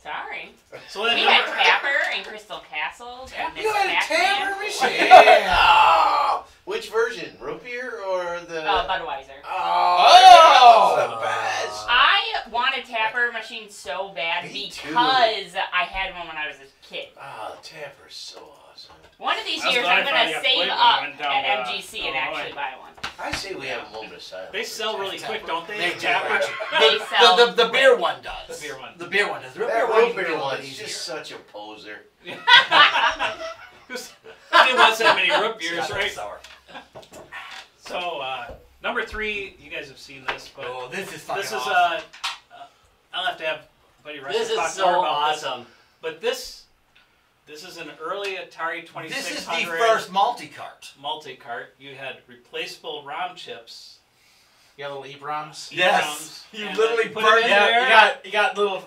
sorry. So then We had Tapper and Crystal Castles and You had a Miss Pac-Man. Tapper machine. Oh, which version? Root beer or the? Budweiser. Oh, that's the best. I want a Tapper machine so bad Me too. because I had one when I was a kid. Oh, Tapper's so awesome. One of these I was years, glad I'm I gonna finally got save played when up I went down at to MGC and Illinois. actually buy one. I say we have a moment of silence. They sell really quick, don't they? They The do, Tapper? They sell. The beer one does. The beer one. The beer one does. The root That beer one root you can beer do a little one's bit easier. just such a poser. Because they didn't want that many root beers, It's not right? sour. So, number 3, you guys have seen this, but Oh, this is fucking this is awesome. I'll have to have Buddy Rush This is talk so more about this. awesome. But this is an early Atari 2600 This is the first multi-cart. multi-cart. You had replaceable ROM chips. You got little EEPROMs. Yes. EEPROMs, You and literally put burn them in Yeah, there. you got little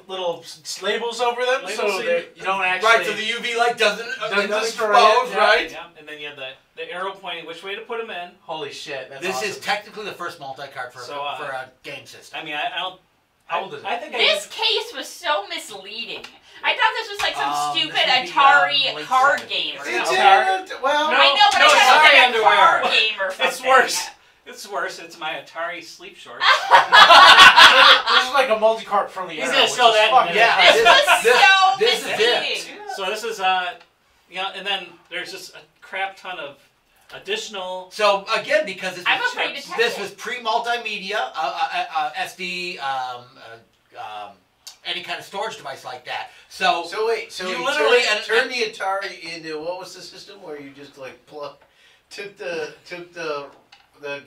labels over them, Labels so so that you don't actually. Right, so the UV light doesn't destroy expose, it, yeah. right? Yeah, and then you had the arrow pointing which way to put them in. Holy shit! That's This awesome. is technically the first multi-cart for a game system. I mean, I don't. How old is it? I think This case was so misleading. I thought this was like some This stupid would be, Atari late card 70s. game or It's something. well, No. I know, but no, I thought it was sorry, like a underwear. card game or something. It's worse. It's worse. It's my Atari sleep shorts. This is like a multi-cart from the He's era, gonna which show is that in a fucking- minute. Yeah. This was so this is it. misleading. So this is and then there's just a crap ton of additional. So again, because this I'm was, afraid to touch this it. was pre-multimedia, SD, any kind of storage device like that. So So wait, so You you literally- turned the Atari into what was the system where you just like took the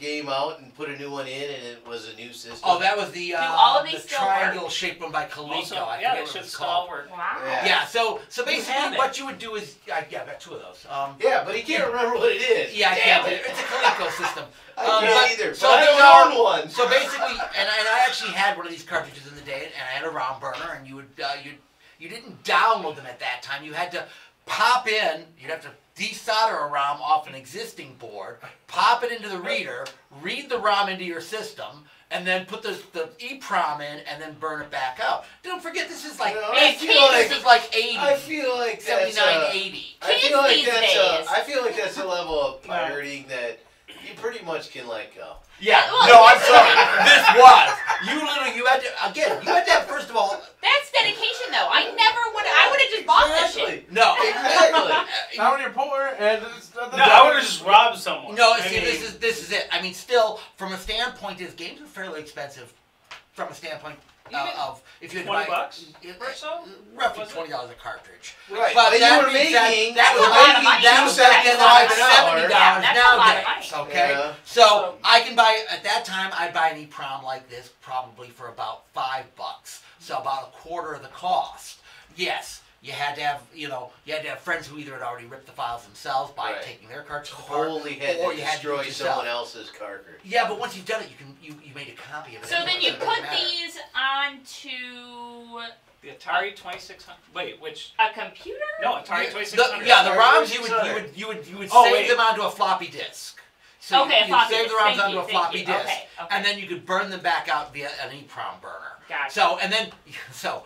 game out and put a new one in and it was a new system. oh, that was the all of the these still triangle-shaped one by Coleco. Also, I yeah, forget they what should it was still called. work. Wow. Yeah. Yeah, so have basically it. what you would do is, yeah, I've got 2 of those. Yeah, but he can't remember what it is. Yeah, I Damn can't. it. It's a Coleco system. I can't but- either. so but I these don't are- own one. So basically, and I actually had one of these cartridges in the day, and I had a ROM burner, and you would you didn't download them at that time. You had to pop in. You'd have to desolder a ROM off an existing board, pop it into the reader, read the ROM into your system, and then put the EEPROM in, and then burn it back out. Don't forget, this is like You know, I feel this is like 80, I feel like that's 79, 80. I Kids feel like these that's days. I feel like that's a level of pirating that you pretty much can let go. Yeah, Well, no, I'm this- sorry. This was. You had to have, first of all, That's dedication, though. I would have just bought this shit. Exactly. no. Exactly. Not when you're poor, and it's No, I would have just robbed someone. No, I see, mean, this is it. I mean, still, from a standpoint, is games are fairly expensive. From a standpoint of if you had to $20 buy or so? roughly Was it? $20 a cartridge. Right. But you that were being making said, that was That's a lot of making money. that was back then like That's a lot $70 of money. Yeah, that's a lot of nowadays. money. Okay, Yeah. so I can buy at that time I'd buy an EEPROM like this probably for about $5, so about a quarter of the cost. Yes. You had to have friends who either had already ripped the files themselves by Right. taking their cartridge apart, Totally had or to you had to do destroy it yourself. someone else's cartridge. Yeah, but once you've done it, you made a copy of it. So then anyway, you it put doesn't matter. these onto The Atari 2600. Wait, which? a computer? No, Atari The, 2600. yeah, the Atari ROMs you would 2600. you would Oh, save wait. them onto a floppy disk. So Okay, a you floppy save the disk. ROMs Thank onto you, a thank floppy you. disk, Okay, okay. and then you could burn them back out via an EEPROM burner. Gotcha. So, and then, so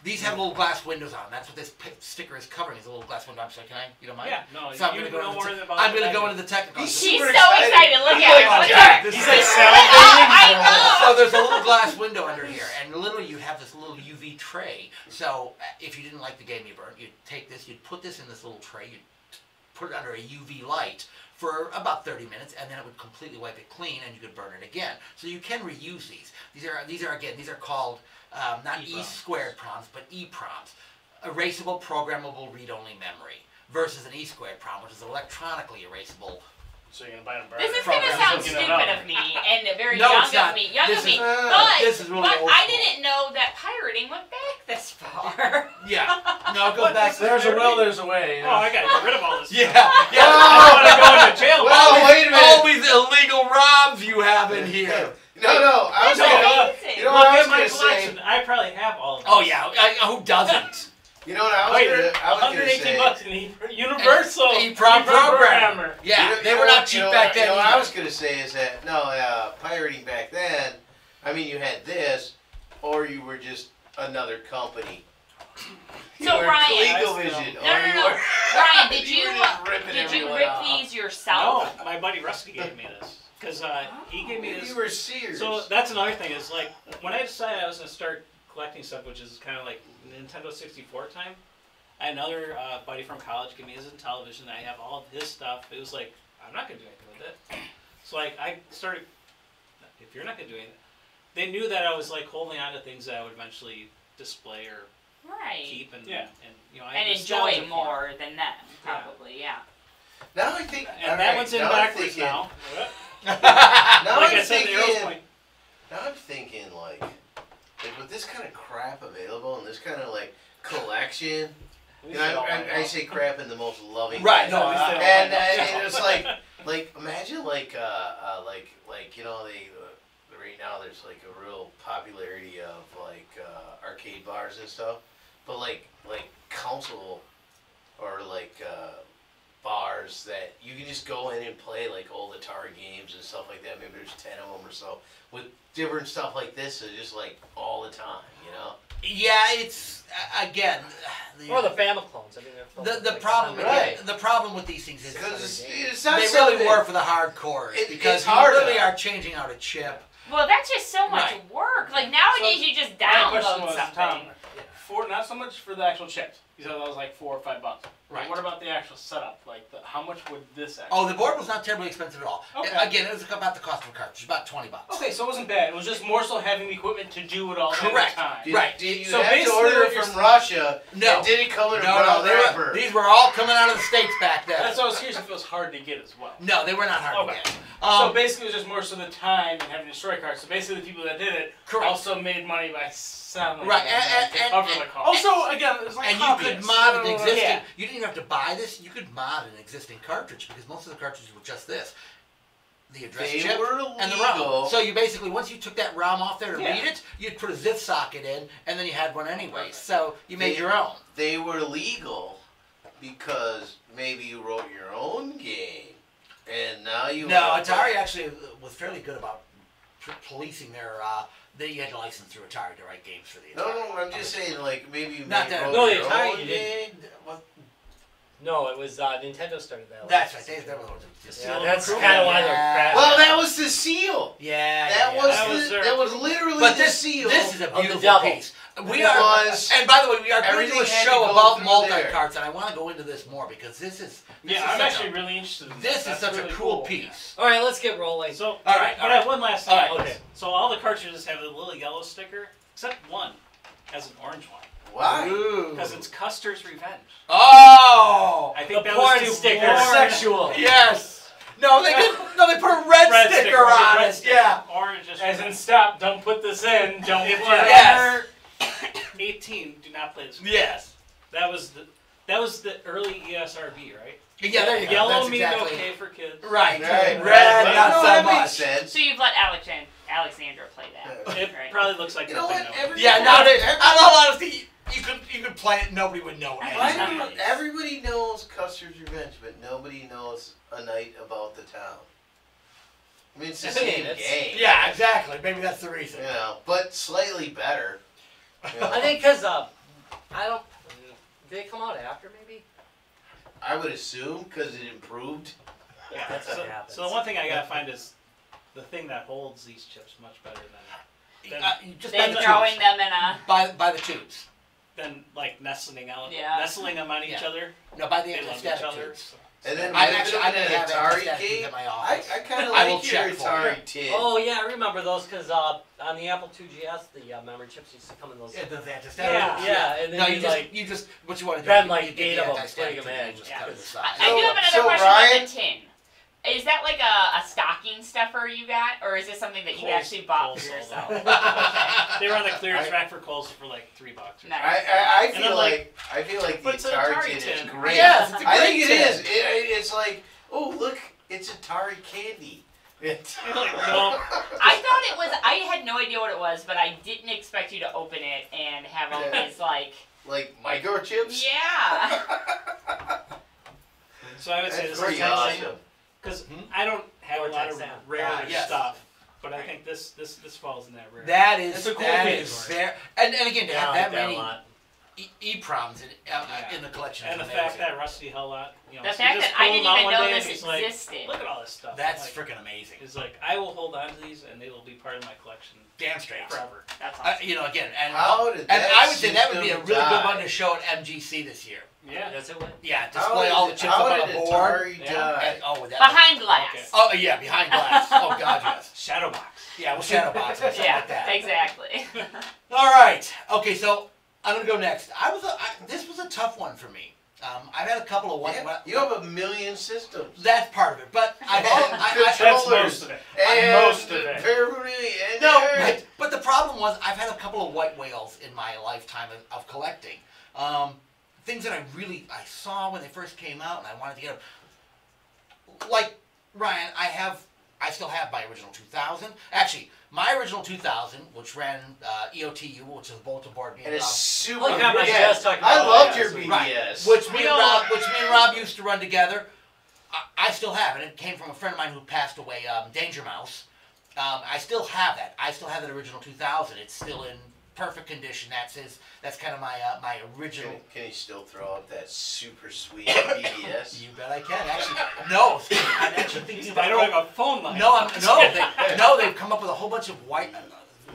these have little glass windows on them. That's what this sticker is covering, is a little glass window. I'm sorry, you don't mind? Yeah, no, So I'm you gonna know go more into about I'm going to that. go into the technical. He's She's so super excited. Look He's at like, her. Look Jack, at her. This He's is- like salivating. I know. So there's a little glass window under here, and literally you have this little UV tray. So if you didn't like the game you burned, you'd take this, you'd put this in this little tray, you'd put it under a UV light for about 30 minutes, and then it would completely wipe it clean, and you could burn it again. So you can reuse these. These are called not EEPROMs. E-squared proms, but EEPROMs, erasable programmable read-only memory, versus an E-squared prom, which is electronically erasable. So you're gonna buy them. This is gonna sound You know, stupid no. of me and very No, young it's not. of me. Young This of me. is- But this is really but old I school. didn't know that pirating went back this far. Yeah. No, it goes back. There's a will, there's a way. Oh, I gotta get rid of all this. Yeah. Stuff. Yeah. I don't want to go into jail. Well, wait a minute. All these illegal ROMs you have in here. No, I was That's gonna. amazing. You know what Look I was at my gonna say? collection. I probably have all of them. Oh yeah, who doesn't? You know what I was Wait, gonna. I was gonna 118 say. bucks in Universal. EEPROM programmer. Yeah, You know- they you were know not what- cheap you know back what- then. You know what I either. was gonna say is that pirating back then. I mean, you had this, or you were just another company. So, you were Ryan- ColecoVision, No, or no, you no. were. Ryan, did You you were just ripping did you everyone rip off. these yourself? No, my buddy Rusty gave me this because he gave me this. You were Sears. So that's another thing is like when I decided I was gonna start collecting stuff, which is kind of like Nintendo 64 time. I had another buddy from college give me his television. I have all of his stuff. It was like I'm not gonna do anything with it. So like I started. If you're not gonna do anything, they knew that I was like holding on to things that I would eventually display or Right. keep and Yeah. and you know I And had nostalgia enjoy for more than them, probably. Yeah. now I think. it. And all that right, one's in now I'm backwards thinking- now. Now Like I'm I said, the arrow's thinking. point. Now I'm thinking like with this kind of crap available and this kind of like collection. You know, I say crap in the most loving. Right, way. no, And it's like imagine like you know right now there's like a real popularity of like arcade bars and stuff, but like console or like bars that you can just go in and play like old Atari games and stuff like that. Maybe there's 10 of them or so with different stuff like this. So just like all the time, you know. Yeah, it's again. Or the Famiclones. I mean, they're the like problem 100. Right. the problem with these things is Because games. it's not they something. really were for the hardcores because it's you hard really enough. are changing out a chip. Well, that's just so much Right. work. Like nowadays, you just My question download was, something. Tom, not so much for the actual chips. You said that was like $4 or $5. Right. What about the actual setup? Like, how much would this actually? Oh, the board was not terribly expensive at all. Okay. Again, it was about the cost of a cartridge, about $20. Okay, so it wasn't bad. It was just more so having the equipment to do it all Correct. at the time. Right. Did you So have to basically order what it you're from s- Russia? No. And did it come in a No, brown they wrapper? these were all coming out of the States back then. That's why I was curious if it was hard to get as well. No, they were not hard Okay. to get. So basically, it was just more so the time and having to destroy cards. So basically, the people that did it Correct. also made money by selling Right, them to and- cover and- the cost. Also, again, it's like And you could hobbyists. mod an So, existing. yeah. You didn't even have to buy this. You could mod an existing cartridge because most of the cartridges were just this: the address They chip were and the illegal. ROM. So you basically, once you took that ROM off there to Yeah. read it, you'd put a zip socket in, and then you had one anyway. So you made your own. They were legal because maybe you wrote your own game, and now you. No, have to- Atari actually was fairly good about policing their. They had a license through Atari to write games for the Atari. No, I'm just saying, like maybe you Not made that- wrote No, the your Atari own you game. didn't. Well, No, it was Nintendo started that. that's right. They were just Yeah, Still that's improving. kind of why they're crap. Well, that was the seal. Yeah, That yeah, was yeah. That was literally But the this seal. this is a of the beautiful devil. piece. We It are, was- and by the way, we are going to do a everything had to show go about through multi there. carts, and I want to go into this more because this is Yeah, is I'm such actually a, really interested in this is That's such really a cool cool. piece. All right, let's get rolling. So, All right, but all I have right. one last All thing. right. Okay. So all the cartridges have a little yellow sticker, except one has an orange one. Why? Ooh. Because it's Custer's Revenge. Oh, I think The that porn was too sticker. warm. Sexual. yes. No, they did. No, they put a red, sticker on red it. sticker. Yeah. Orange just As in, stop! Don't put this in. Don't if play. you're Yes. under 18, do not play this. Yes. That was the early ESRB, right? Yeah, there you go. Yellow That's means exactly okay for kids. right. Right, Red, right. not No, so that much. makes sense. So you've let Alexandra play that. It Right. probably looks like You know something what? that would- Yeah, nowadays, in all honesty, you could play it, and nobody would know I Why anything. do everybody knows Custer's Revenge, but nobody knows A Night About the Town? I mean, it's the same game. Yeah, exactly. Maybe that's the reason. You know, but slightly better. You know. I think because I don't. Did it come out after maybe? I would assume because it improved. Yeah, That's what happens. so the one thing I gotta find is the thing that holds these chips much better than You just buy Then the throwing tubes. them in a. Buy the tubes. like nestling Yeah. them on each Yeah. other. No, buy the They love each static other. tubes. And then I moving actually on I to didn't have Atari that game. at my I office. kind of I will like your check for Atari tin. Oh yeah, I remember those because on the Apple IIgs, the memory chips used to come in those. Yeah, the Yeah, and then No, you you just what you want to do. Ben, is like, you get eight the of 'em, anti-static putting 'em tin and in. just Yeah. cut it aside. I do have another So, question Ryan- about the tin. Is that like a stocking stuffer you got, or is this something that you Kohl's- actually bought Kohl's for sold yourself? They were on the clearance rack for Kohl's for like $3. Nice. I And feel I'm like I feel like the but it's an Atari Atari tin is tin. great. Yes, it's a I great think it tin. is. It's like, oh look, it's Atari candy. It's Like, no. I thought it was. I had no idea what it was, but I didn't expect you to open it and have all Yeah. these like. like microchips. Yeah. So I would say That's this is pretty awesome. awesome. Because Hmm? I don't have a lot of Vortex rare yes. stuff, but I think this falls in that rare. That is It's a cool that piece. is very and again to Yeah, have I that like that a many lot. EPROMs in the collection. And the is fact amazing. that Rusty held out, you know, The so fact you just that I pull didn't them out even one know day and this he's like, existed. look at all this stuff. That's like, freaking amazing. It's like I will hold on to these and they will be part of my collection Damn straight. forever. That's awesome. You know, again, and How did and that I would say that would be a system really good die? one to show at MGC this year. Yeah. Yes, it would. Yeah, How display all the did- chips how up on did a board. Atari Yeah. die? And, oh, that Behind glass. Okay. Oh yeah, behind glass. Oh god, yes. Shadow box. Yeah, we'll shadow box and stuff Yeah, like that. exactly. All right. Okay, so I'm gonna go next. This was a tough one for me. I've had a couple of Yeah, you have a million systems. That's part of it, but I've That's Controllers most of it. and Most of it. paraphernalia and no, but the problem was I've had a couple of white whales in my lifetime of collecting. Things that I saw when they first came out, and I wanted to get them. Like Ryan, I still have my original 2000. Actually, my original 2000, which ran EOTU, which is a bulletin board, and it's super. Look at my BBS. chest talking I about loved BBS. your BBS. Right. Which me and Rob used to run together. I still have it. It came from a friend of mine who passed away, Danger Mouse. I still have that. I still have that original 2000. It's still in perfect condition. That's kind of my original. Can he still throw up that super sweet BBS? You bet I can. Actually, no. I'm actually thinking about. I don't have a phone line. They've come up with a whole bunch of white.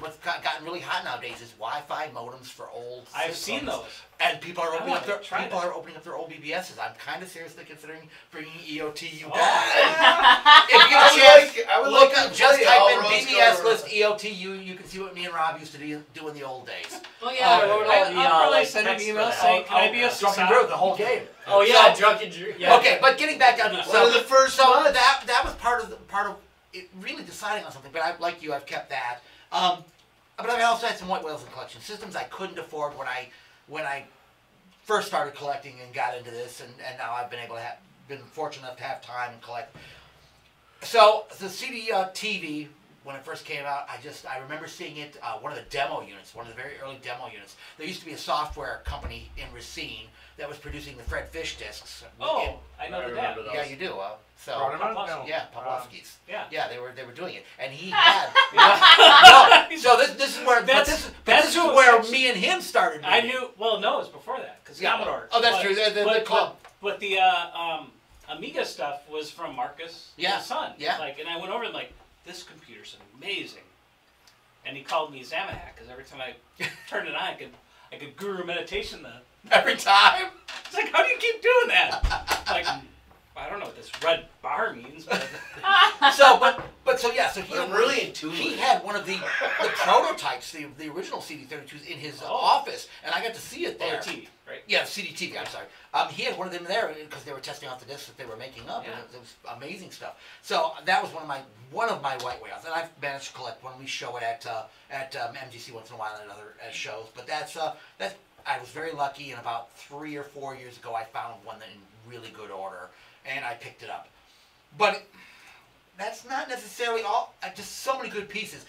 What's gotten really hot nowadays is Wi-Fi modems for old. I've seen systems. those. And people are opening up their try old BBSs. I'm kind of seriously considering bringing EOTU Oh. back. If you get a chance, I would look like up, to just play type All in Roads BBS Go list EOTU. You can see what me and Rob used to do in the old days. Oh yeah, I wrote all the I'll probably like, send an text email for that. saying, "Can I be a Drunken society?" Brew, the whole game. Oh yeah, So- drunken Drew. Yeah. Okay, but getting back down to it. One of the first So months. that was part of it really deciding on something. But like you, I've kept that. But I've also had some white whales in collection systems I couldn't afford when I first started collecting and got into this, and now I've been fortunate enough to have time and collect. So the CD TV, when it first came out, I remember seeing it, one of the demo units, one of the very early demo units. There used to be a software company in Racine that was producing the Fred Fish discs. Oh, I know I the remember dad. those. Yeah, you do. So Brought no. yeah, Pavlovsky's. Yeah. Yeah, they were doing it, and he had. Yeah. no, so this is where That's this is who was where actually- me and him started. I meeting. knew. Well, no, it was before that because Yeah. Commodore. Oh, that's But- true. The but- club. But the Amiga stuff was from Marcus, Yeah, his son. yeah. Like, and I went over and like, this computer's amazing. And he called me Zamahack because every time I turned it on, I could guru meditation the. Every time. It's like, how do you keep doing that? Like, I don't know what this red bar means, but So he But I'm had really he intuitive. had one of the prototypes, the original CD32s in his office, and I got to see it there. or TV, right? Yeah, CD-TV, I'm sorry. He had one of them there because they were testing out the discs that they were making up, and it was amazing stuff. So that was one of my white whales, and I've managed to collect one. We show it at MGC once in a while at shows. But that's I was very lucky, and about 3 or 4 years ago, I found one that in really good order, and I picked it up. But that's not necessarily all. Just so many good pieces.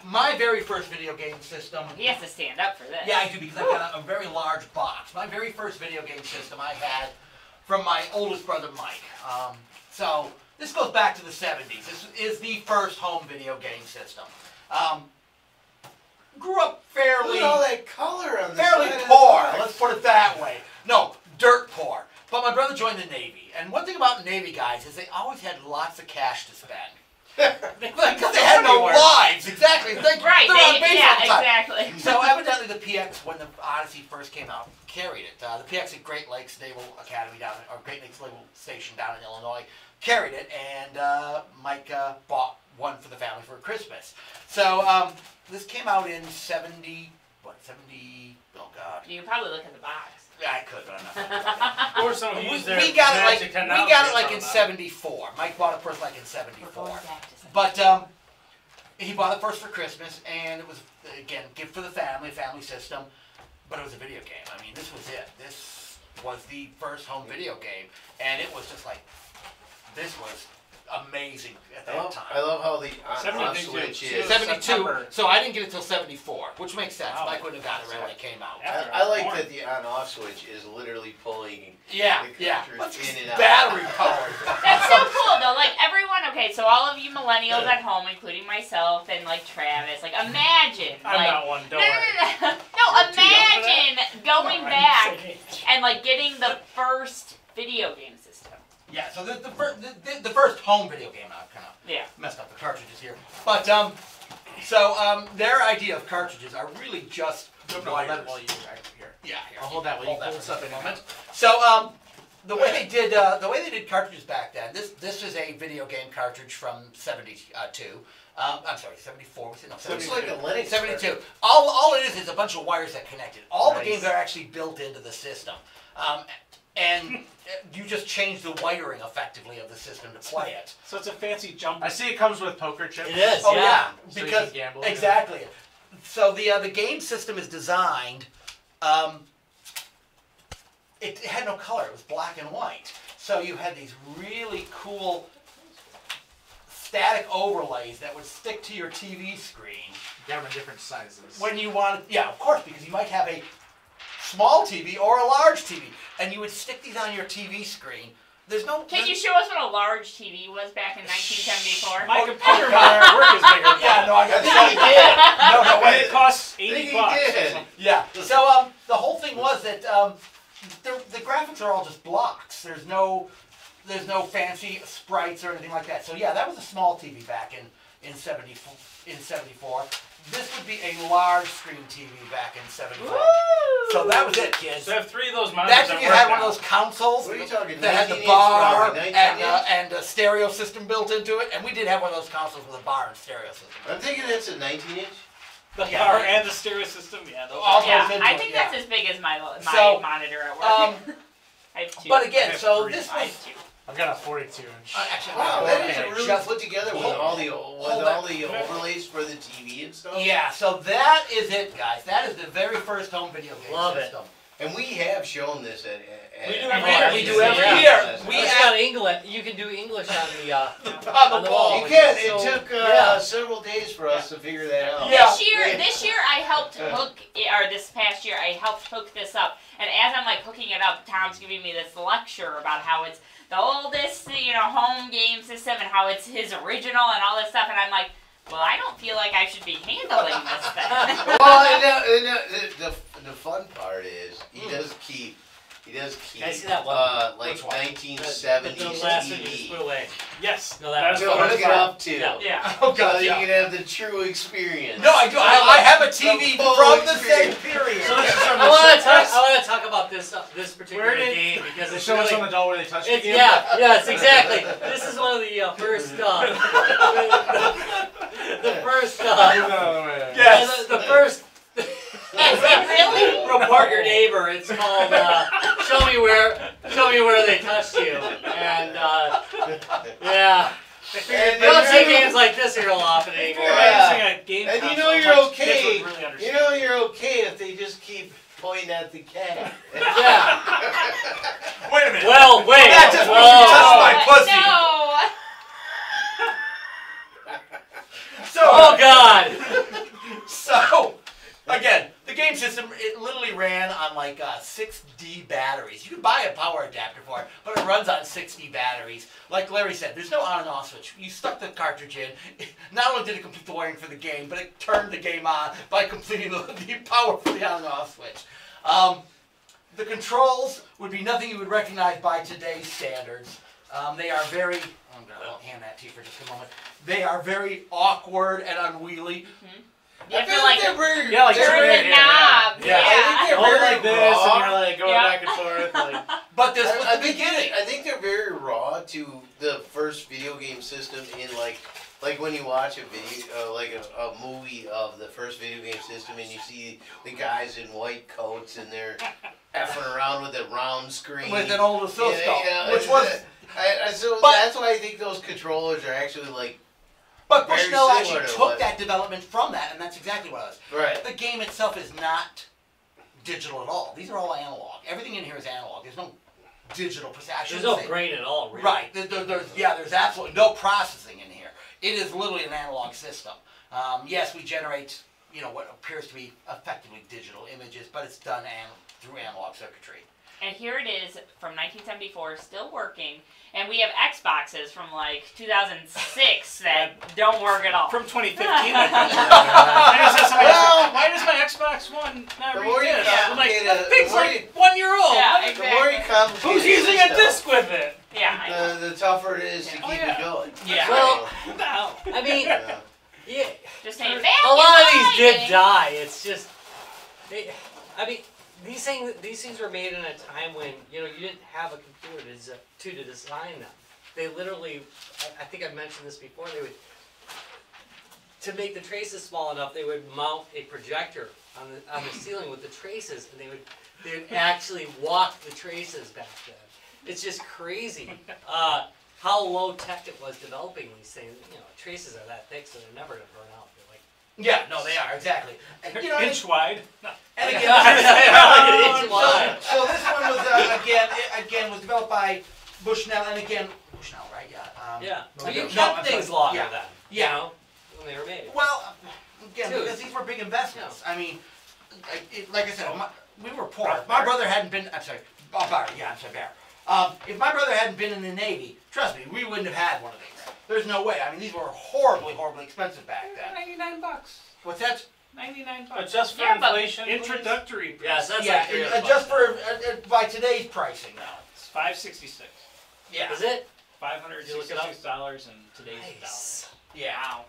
My very first video game system. He has to stand up for this. Yeah, I do, because I've got a very large box. My very first video game system I had from my oldest brother, Mike. So this goes back to the 70s. This is the first home video game system. Grew up fairly... Look at all that color on the fairly side of the poor, box. let's put it that way. No, dirt poor. But my brother joined the Navy, and one thing about Navy guys is they always had lots of cash to spend. Because they had no lives, exactly. Right, they're on base yeah, all the time. exactly. So evidently the PX, when the Odyssey first came out, carried it. The PX at Great Lakes Naval Academy or Great Lakes Naval Station down in Illinois carried it, and Mike bought one for the family for Christmas. So this came out in 70, oh God. You can probably look at the box. Yeah, I could, but I'm not. Or some We use their got magic it technology like in about. '74. Mike bought it first like in '74. We're going back to something. But he bought it first for Christmas, and it was again gift for the family system. But it was a video game. I mean, this was it. This was the first home video game, and it was just like this was amazing at that time. I love how the on 72. switch It is. was 72. September. So I didn't get it till '74, which makes sense. Wow. Mike wouldn't have gotten it right when it came out. After I like born. that the on-off switch is literally pulling Yeah, the yeah. cartridge in and out. Battery powered. That's so cool though. Like everyone, okay, so all of you millennials at home, including myself and like Travis, like imagine. I'm like, not one, don't no, worry. no, You're too young for that. imagine going I'm back the same age. and like getting the first video game system. Yeah, so the first home video game, I kind of Yeah. messed up the cartridges here. But, their idea of cartridges are really just No, wires. let it while you here. Yeah, here. I'll hold that while you Hold pull this up for in a a moment. moment. So, the way they did cartridges back then, this is a video game cartridge from 72. I'm sorry, 74. Was it? No, Looks 72. like a Linux. 72. All it is a bunch of wires that connected. All the Nice. games are actually built into the system. And you just change the wiring effectively of the system to play it. So it's a fancy jumper. I see it comes with poker chips. It is, Oh yeah. yeah, So you because can gamble, exactly. So the game system is designed. It had no color; it was black and white. So you had these really cool static overlays that would stick to your TV screen You have them in different sizes. when you wanted. Yeah, of course, because you might have a small TV or a large TV, and you would stick these on your TV screen. There's no. Can you show us what a large TV was back in 1974? My computer at work is bigger than Yeah, no, I got I think he did. No, But wait. it costs I think $80. he did. Yeah. So the whole thing was that the graphics are all just blocks. There's no fancy sprites or anything like that. So yeah, that was a small TV back in 74. This would be a large screen TV back in 74. Woo! So that was it, kids. So I have 3 of those monitors. That's if at you work had one now. of those consoles What are you talking? that had the 19 bar inch, 19 and a stereo system built into it, and we did have one of those consoles with a bar and stereo system. I'm thinking it's a 19 inch. The Yeah. bar and the stereo system. Yeah. Those All are- Yeah, goes into I it, think yeah. that's as big as my So, monitor at work. I have 2. But I again, have so 3. this I was have 2. I've got a 42 inch. actually Wow, no, that is okay, really just- put together with hold- all the hold overlays for the TV and stuff. Yeah, so that is it, guys. That is the very first home video game Love it. system. And we have shown this at We do every year. We do every year. Yeah. We It's have- got English. You can do English on the On the wall. You which can. is It so- took yeah. several days for us to figure that out. Yeah. This year I helped hook, or this past year I helped hook this up. And as I'm like hooking it up, Tom's giving me this lecture about how it's the oldest, home game system and how it's his original and all this stuff. And I'm like, well, I don't feel like I should be handling this thing. Well, the fun part is he does keep Can I see that one? like Which one? 1970s The last one you just TV. put away. Yes. No, that that's To was what hook it's it for. up to. Yeah. Yeah. Oh So god, that you yeah. can have the true experience. No, I do. I have a TV full from the same experience. period. So this is from I the want to set talk. I want to talk about this particular Where did- game because They it's show us on really. the doll where they touch It's, it. yes, exactly. This is one of the first. The first. Yes. The first. Is it really? Report your neighbor. It's called Show Me Where They Touched You. And yeah, And you don't see then- games like this real often anymore. Yeah. A game And you console, know you're much okay. kids would really You understand. know you're okay if they just keep pointing at the cat. Yeah. Wait a minute. Well, wait. That just Whoa. touched my pussy. No. So, Oh God. so again, the game system, it literally ran on like 6D batteries. You can buy a power adapter for it, but it runs on 6D batteries. Like Larry said, there's no on and off switch. You stuck the cartridge in. Not only did it complete the wiring for the game, but it turned the game on by completing the power for the on and off switch. The controls would be nothing you would recognize by today's standards. They are very, I'm going to hand that to you for just a moment. They are very awkward and unwieldy. Mm-hmm. You feel like they're very, Yeah, like turn they're the knob. Yeah. I think they're Hold it very like this, raw. and you're like going Yeah. back and forth. Like, But this was I the think beginning. I think they're very raw to the first video game system in like when you watch a video like a movie of the first video game system and you see the guys in white coats and they're effing around with a round screen With an old oscilloscope, which it's- was... so but- that's why I think those controllers are actually like But very Bushnell similar actually to took what- that development from that, and that's exactly what it was. right. The game itself is not digital at all. These are all analog. Everything in here is analog. There's no digital processing. There's no brain at all, really. Right. There's absolutely no processing in here. It is literally an analog system. Yes, we generate, what appears to be effectively digital images, but it's done through analog circuitry. And here it is from 1974, still working. And we have Xboxes from like 2006 that don't work at all. From 2015, why does my Xbox One not The read more you this? complicate I'm like, it, that thing's the more like 1 year old. Yeah, Like, The more you exactly. complicate who's the using a system, disc with it? Yeah, I know. the tougher it is to Oh, keep yeah. it going. Yeah. Well, No. I mean, Yeah. yeah, Just saying, a lot of these did die. die. It's just, these things were made in a time when you didn't have a computer to design them. They literally, I think I've mentioned this before. They would, to make the traces small enough, they would mount a projector on the ceiling with the traces, and they would actually walk the traces back then. It's just crazy how low tech it was developing these things. Traces are that thick, so they're never gonna burn out. They're like Yeah, no, they are, exactly. And, Inch wide. and again, It's wide. so this one was, again, was developed by Bushnell, and again, Bushnell, right? Yeah. Yeah, No, so you no, kept I'm things sorry. longer Yeah. then. Yeah. When they were made. Well, again, Dude. because these were big investments. I mean, like I said, we were poor. If my brother hadn't been, I'm sorry, Bear. If my brother hadn't been in the Navy, trust me, we wouldn't have had one of these. There's no way. I mean, these were horribly, horribly expensive back then. $99. What's that? $99. Adjust for Yeah, but inflation. please. Introductory. Yes, that's Yeah, like $300 just for now. by today's pricing now. It's $566. Yeah. Is it? $566 in today's Nice. Yeah. Wow.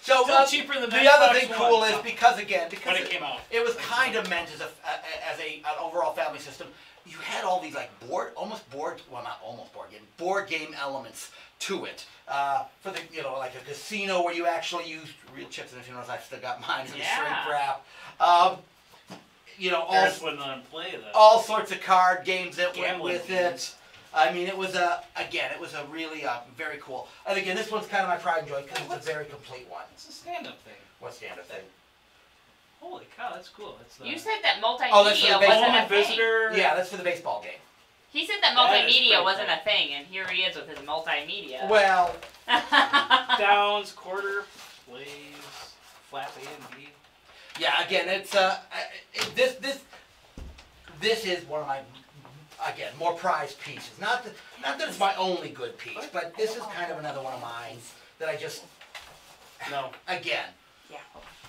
So Still cheaper than the other Xbox thing One, cool is so- because when it came out. it was kind of meant as an overall family system. You had all these like board game elements to it. For the like a casino where you actually used real chips. And if you notice, I've still got mine in the Yeah. shrink wrap. Parents wouldn't let them play that. all sorts of card games that went Gambling with games. it. I mean, it was a really very cool. And again, this one's kind of my pride and joy because it's a very complete one. It's a stand-up thing. What's the other thing? Holy cow, that's cool. That's the You said that multimedia Oh, that's for the baseball. wasn't a thing. visitor. Yeah, that's for the baseball game. He said that That is multimedia pretty wasn't cool. a thing, and here he is with his multimedia. Well, Downs, quarter, plays, flat A and B. yeah. Again, it's this is one of my more prized pieces. Not that it's my only good piece, but this is kind of another one of mine that I just No. again. Yeah.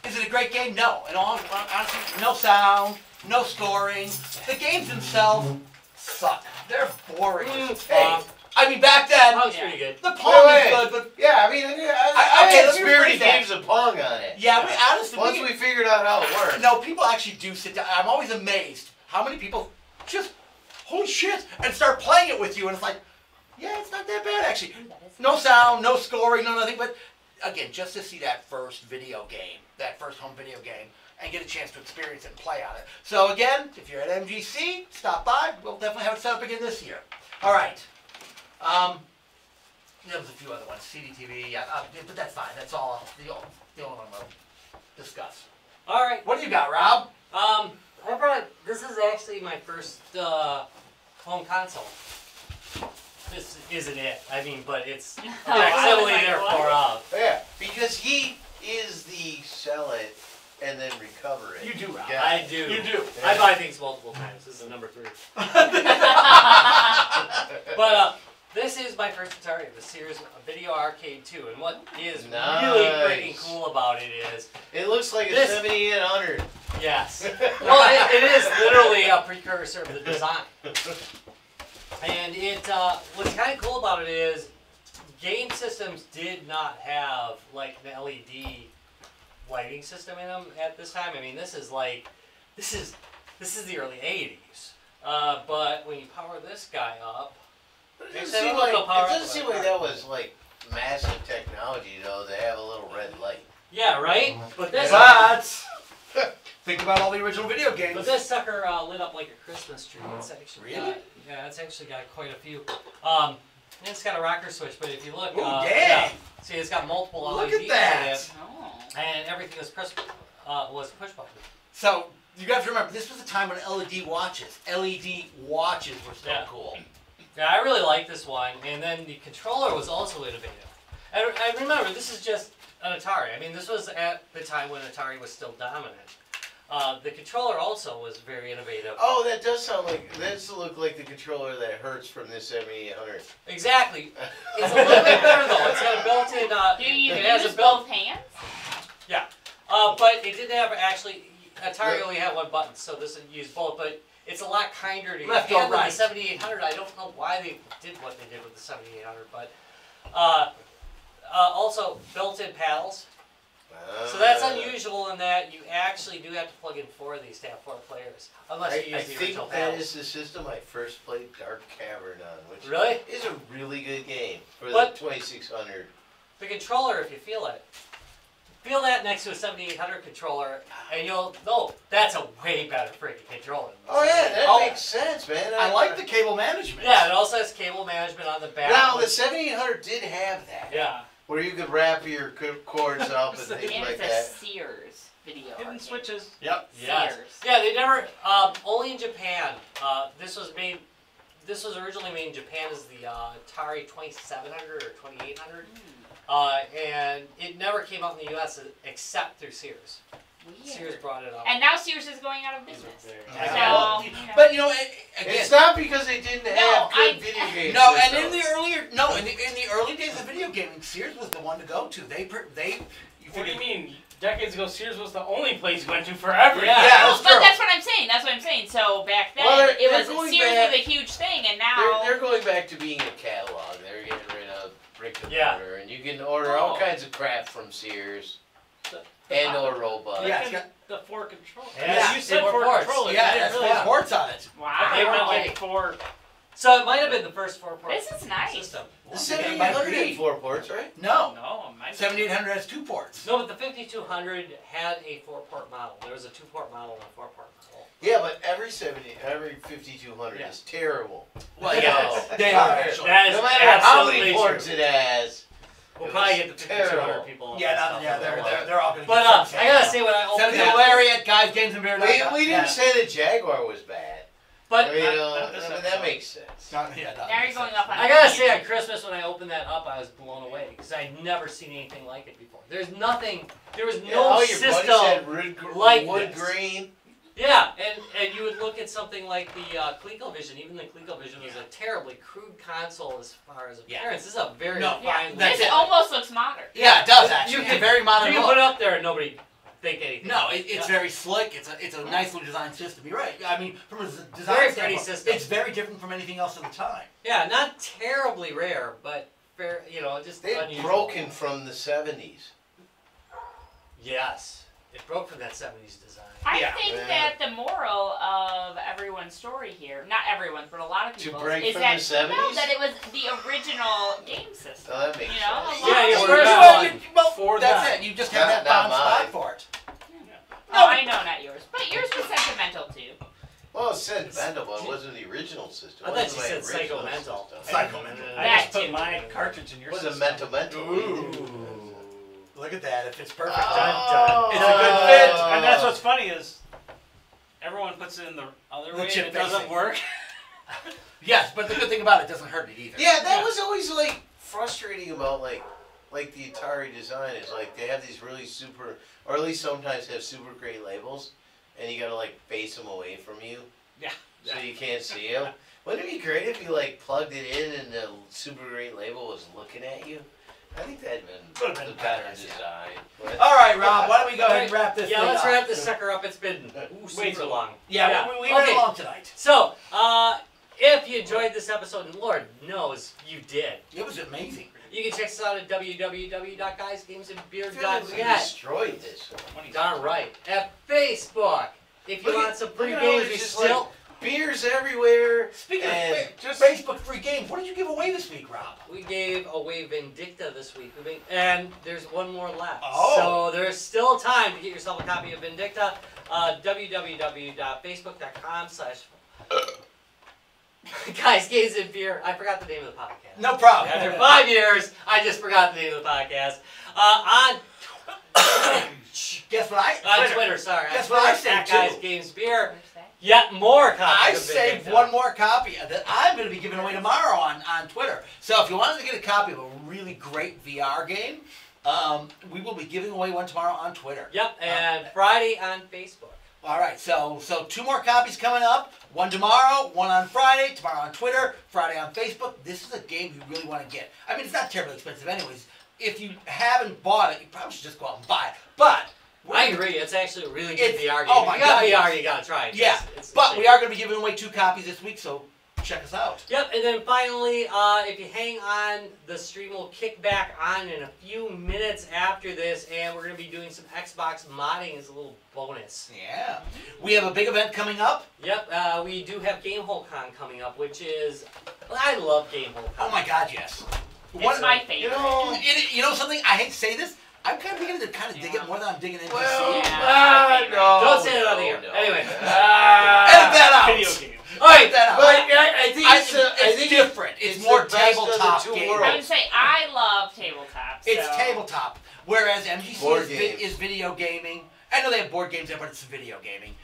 Is it a great game? No. And honestly, no sound, no scoring. The games themselves suck. They're boring. Hey, I mean, back then, That was pretty good. the Pong Wait, is good, but Yeah, I mean, I okay, had let me spirited rephrase that. games of Pong on it. yeah, but honestly, Once we figured out how it worked. no, people actually do sit down. I'm always amazed how many people just, holy shit, and start playing it with you, and it's like, yeah, it's not that bad, actually. No sound, no scoring, no nothing, but again, just to see that first video game, that first home video game, and get a chance to experience it and play on it. So again, if you're at MGC, stop by. We'll definitely have it set up again this year. All right. There was a few other ones, CDTV, yeah, but that's fine. That's all the only one we'll discuss. All right. What do you got, Rob? This is actually my first home console. This isn't it. I mean, but it's I was accidentally like, therefore what? of. Yeah, because he is the sell it and then recover it. You do, Rob. Yeah. I do. You do. I buy things multiple times. This is number 3. But this is my first Atari, the Sears Video Arcade 2, and what is really freaking cool about it is It looks like a This- 7800. yes. Well, it is literally a precursor of the design. And what's kind of cool about it is game systems did not have like an LED lighting system in them at this time. I mean, this is the early 80s. But when you power this guy up, It Next doesn't time seem I'll like, go power it up doesn't the seem like that was like massive technology though. To have a little red light. yeah, right. But this, Think about all the original video games. but this sucker lit up like a Christmas tree. It's actually Really? it's actually got quite a few. And it's got a rocker switch, but if you look, Ooh, dang. yeah, see, it's got multiple Look LEDs at that. in it, Oh. and everything was push button. So you got to remember, this was a time when LED watches were so Yeah. cool. Yeah, I really like this one, and then the controller was also innovative. I remember, this is just an Atari. I mean, this was at the time when Atari was still dominant. The controller also was very innovative. Oh, that does sound like look like the controller that hurts from this 7800. Exactly. It's a little bit better though. It's got a built-in. Do you it has use a built. both hands? But it didn't have actually. Atari only had one button, so this would use both. But it's a lot kinder to your Left or hand than right. the 7800. I don't know why they did what they did with the 7800, but also built-in paddles. So that's unusual in that you actually do have to plug in 4 of these to have 4 players, unless you I use the think original that paddles. is the system I first played Dark Cavern on, which Really? is a really good game for But- the 2600. The controller, if you feel it, feel that next to a 7800 controller, and you'll know that's a way better freaking controller. than the Oh yeah, that 7800. makes sense, man. I like the cable management. Yeah, it also has cable management on the back. Now the which- 7800 did have that, yeah. where you could wrap your cords up and things And like it's a that. Sears video. Hidden arcade. switches. Yep. Yes. Sears. Yeah, they never. Only in Japan. This was made. This was originally made in Japan as the Atari 2700 or 2800, and it never came out in the U.S. except through Sears. Weird. Sears brought it up. And now Sears is going out of business. Yeah. So, But you know, again, It's not because they didn't have good video games. no, and systems. in the early days of video gaming, Sears was the one to go to. They What do you mean? Decades ago, Sears was the only place you went to for everything. Yeah. Yeah, No, that's but true. that's what I'm saying. That's what I'm saying. So back then, Well, they're it was going Sears back- was a huge thing, and now They're going back to being a catalog. They're getting rid of brick and Yeah. mortar, and you can order all Oh. kinds of crap from Sears The and power- or robots. Yeah, Like it's got- the 4 controllers. Yeah, you said they were 4 ports. controllers. yeah, I that's didn't four realize. ports on it. wow, They were Okay. like 4. So it might have been the first 4-port this is nice. system. The I 7800 agree. had 4 ports, right? No, No, mine. 7800 has 2 ports. No, but the 5200 had a 4-port model. There was a 2-port model and a 4-port model. Yeah, but every 5200 Yeah. is terrible. Well, yeah, they are actually. That is No matter how many absolutely ports true. it has. We'll It probably was get the 5200 terrible. people. Yeah, stuff no, yeah, on that one. they're all gonna. But get I gotta say when I opened Send it to that, Larry at Guys Games and Beer. We didn't say the Jaguar was bad. but I mean, not this I mean, that episode. makes sense. Yeah, Now you're going up on. I gotta say on Christmas when I opened that up, I was blown away because I'd never seen anything like it before. There was Yeah, no all your system. buddies had like wood this. grain. Yeah, and you would look at something like the ColecoVision. Even the ColecoVision was a terribly crude console as far as Yeah. appearance. This is a very No, Yeah, fine. that's this it. almost looks modern. Yeah, it does actually. You It's can- a very modern You can look. put it up there and nobody think anything. No, of it. it's very slick. It's a nicely designed system. You're right. I mean, from a design Very pretty standpoint, system. it's very different from anything else at the time. Yeah, not terribly rare, but fair. Just They'd unusual. broken from the 70s. Yes, it broke from that '70s design. I Yeah. think Yeah. that the moral of everyone's story here, not everyone's, but a lot of To people, break is from that the 70s? no, that it was the original game system. Oh, that makes You know, sense. a Yeah, lot your of first people- one. Well, For that's that. it. You just have that Not fond spot mine. for it. Oh, I know, not yours, but yours was sentimental too. Well, it's sentimental, but it wasn't the original system. I It thought wasn't you my said original psychomental. system. Psychomental. I That just put too. my cartridge in your It was a system. mental. Look at that. It fits perfect. Oh. It's a good fit. And that's what's funny is everyone puts it in the other The way and chip it doesn't basic. work. Yes, but the good thing about it doesn't hurt it either. Yeah, that was always like frustrating about like like the Atari design is. Like they have these really super, or at least sometimes have super great labels, and you gotta like face them away from you. Yeah. So you can't see them. Wouldn't it be great if you like plugged it in and the super great label was looking at you? I think that'd been the better design. But All right, Rob. Why don't we go ahead and wrap this Yeah, thing let's up? wrap this sucker up. It's been Way super too long. Yeah, we went Okay. along tonight. So, if you enjoyed this episode, and Lord knows you did, It was amazing. you can check us out at I feel like we www.guysgamesandbeer.net. destroyed this. Darn right. At Facebook. If you Look want some free look at how games, it's we just still... beers everywhere. Speaking And of Facebook free games, what did you give away this week, Rob? We gave away Vindicta this week, and there's one more left. Oh. So there's still time to get yourself a copy of Vindicta. www.facebook.com/ Guys, Games and Beer. I forgot the name of the podcast. No problem. After 5 years, I just forgot the name of the podcast. On Guess what on Twitter, sorry. Guess on what I Twitter, said, at Guys, too. Games, Beer. Yet more copies I of saved Vindicta. one more copy that I'm going to be giving away tomorrow on Twitter. So if you wanted to get a copy of a really great VR game, we will be giving away one tomorrow on Twitter. Yep, and Friday on Facebook. All right, so 2 more copies coming up. One tomorrow, one on Friday, tomorrow on Twitter, Friday on Facebook. This is a game you really want to get. I mean, it's not terribly expensive anyways. If you haven't bought it, you probably should just go out and buy it. But I agree. It's actually a really good It's- VR game. oh my if you got God, VR, yes. you gotta try it. yeah, It's but insane. we are going to be giving away 2 copies this week, so check us out. Yep, and then finally, if you hang on, the stream will kick back on in a few minutes after this, and we're going to be doing some Xbox modding as a little bonus. Yeah. We have a big event coming up. Yep, we do have GameHoleCon coming up, which is... I love GameHoleCon. Oh my God, yes. It's my favorite. You know something? I hate to say this. I'm kind of beginning to dig it more than I'm digging NPC. Well, Yeah. no. Don't say that on the air. No. Anyway. Edit that out. Video game. All right. Edit that out. But I think it's it's different. It's it's more the best of the tabletop two game. worlds. I would say I love tabletop. It's so- tabletop, whereas MGC Board is, games. is video gaming. I know they have board games there, but it's video gaming.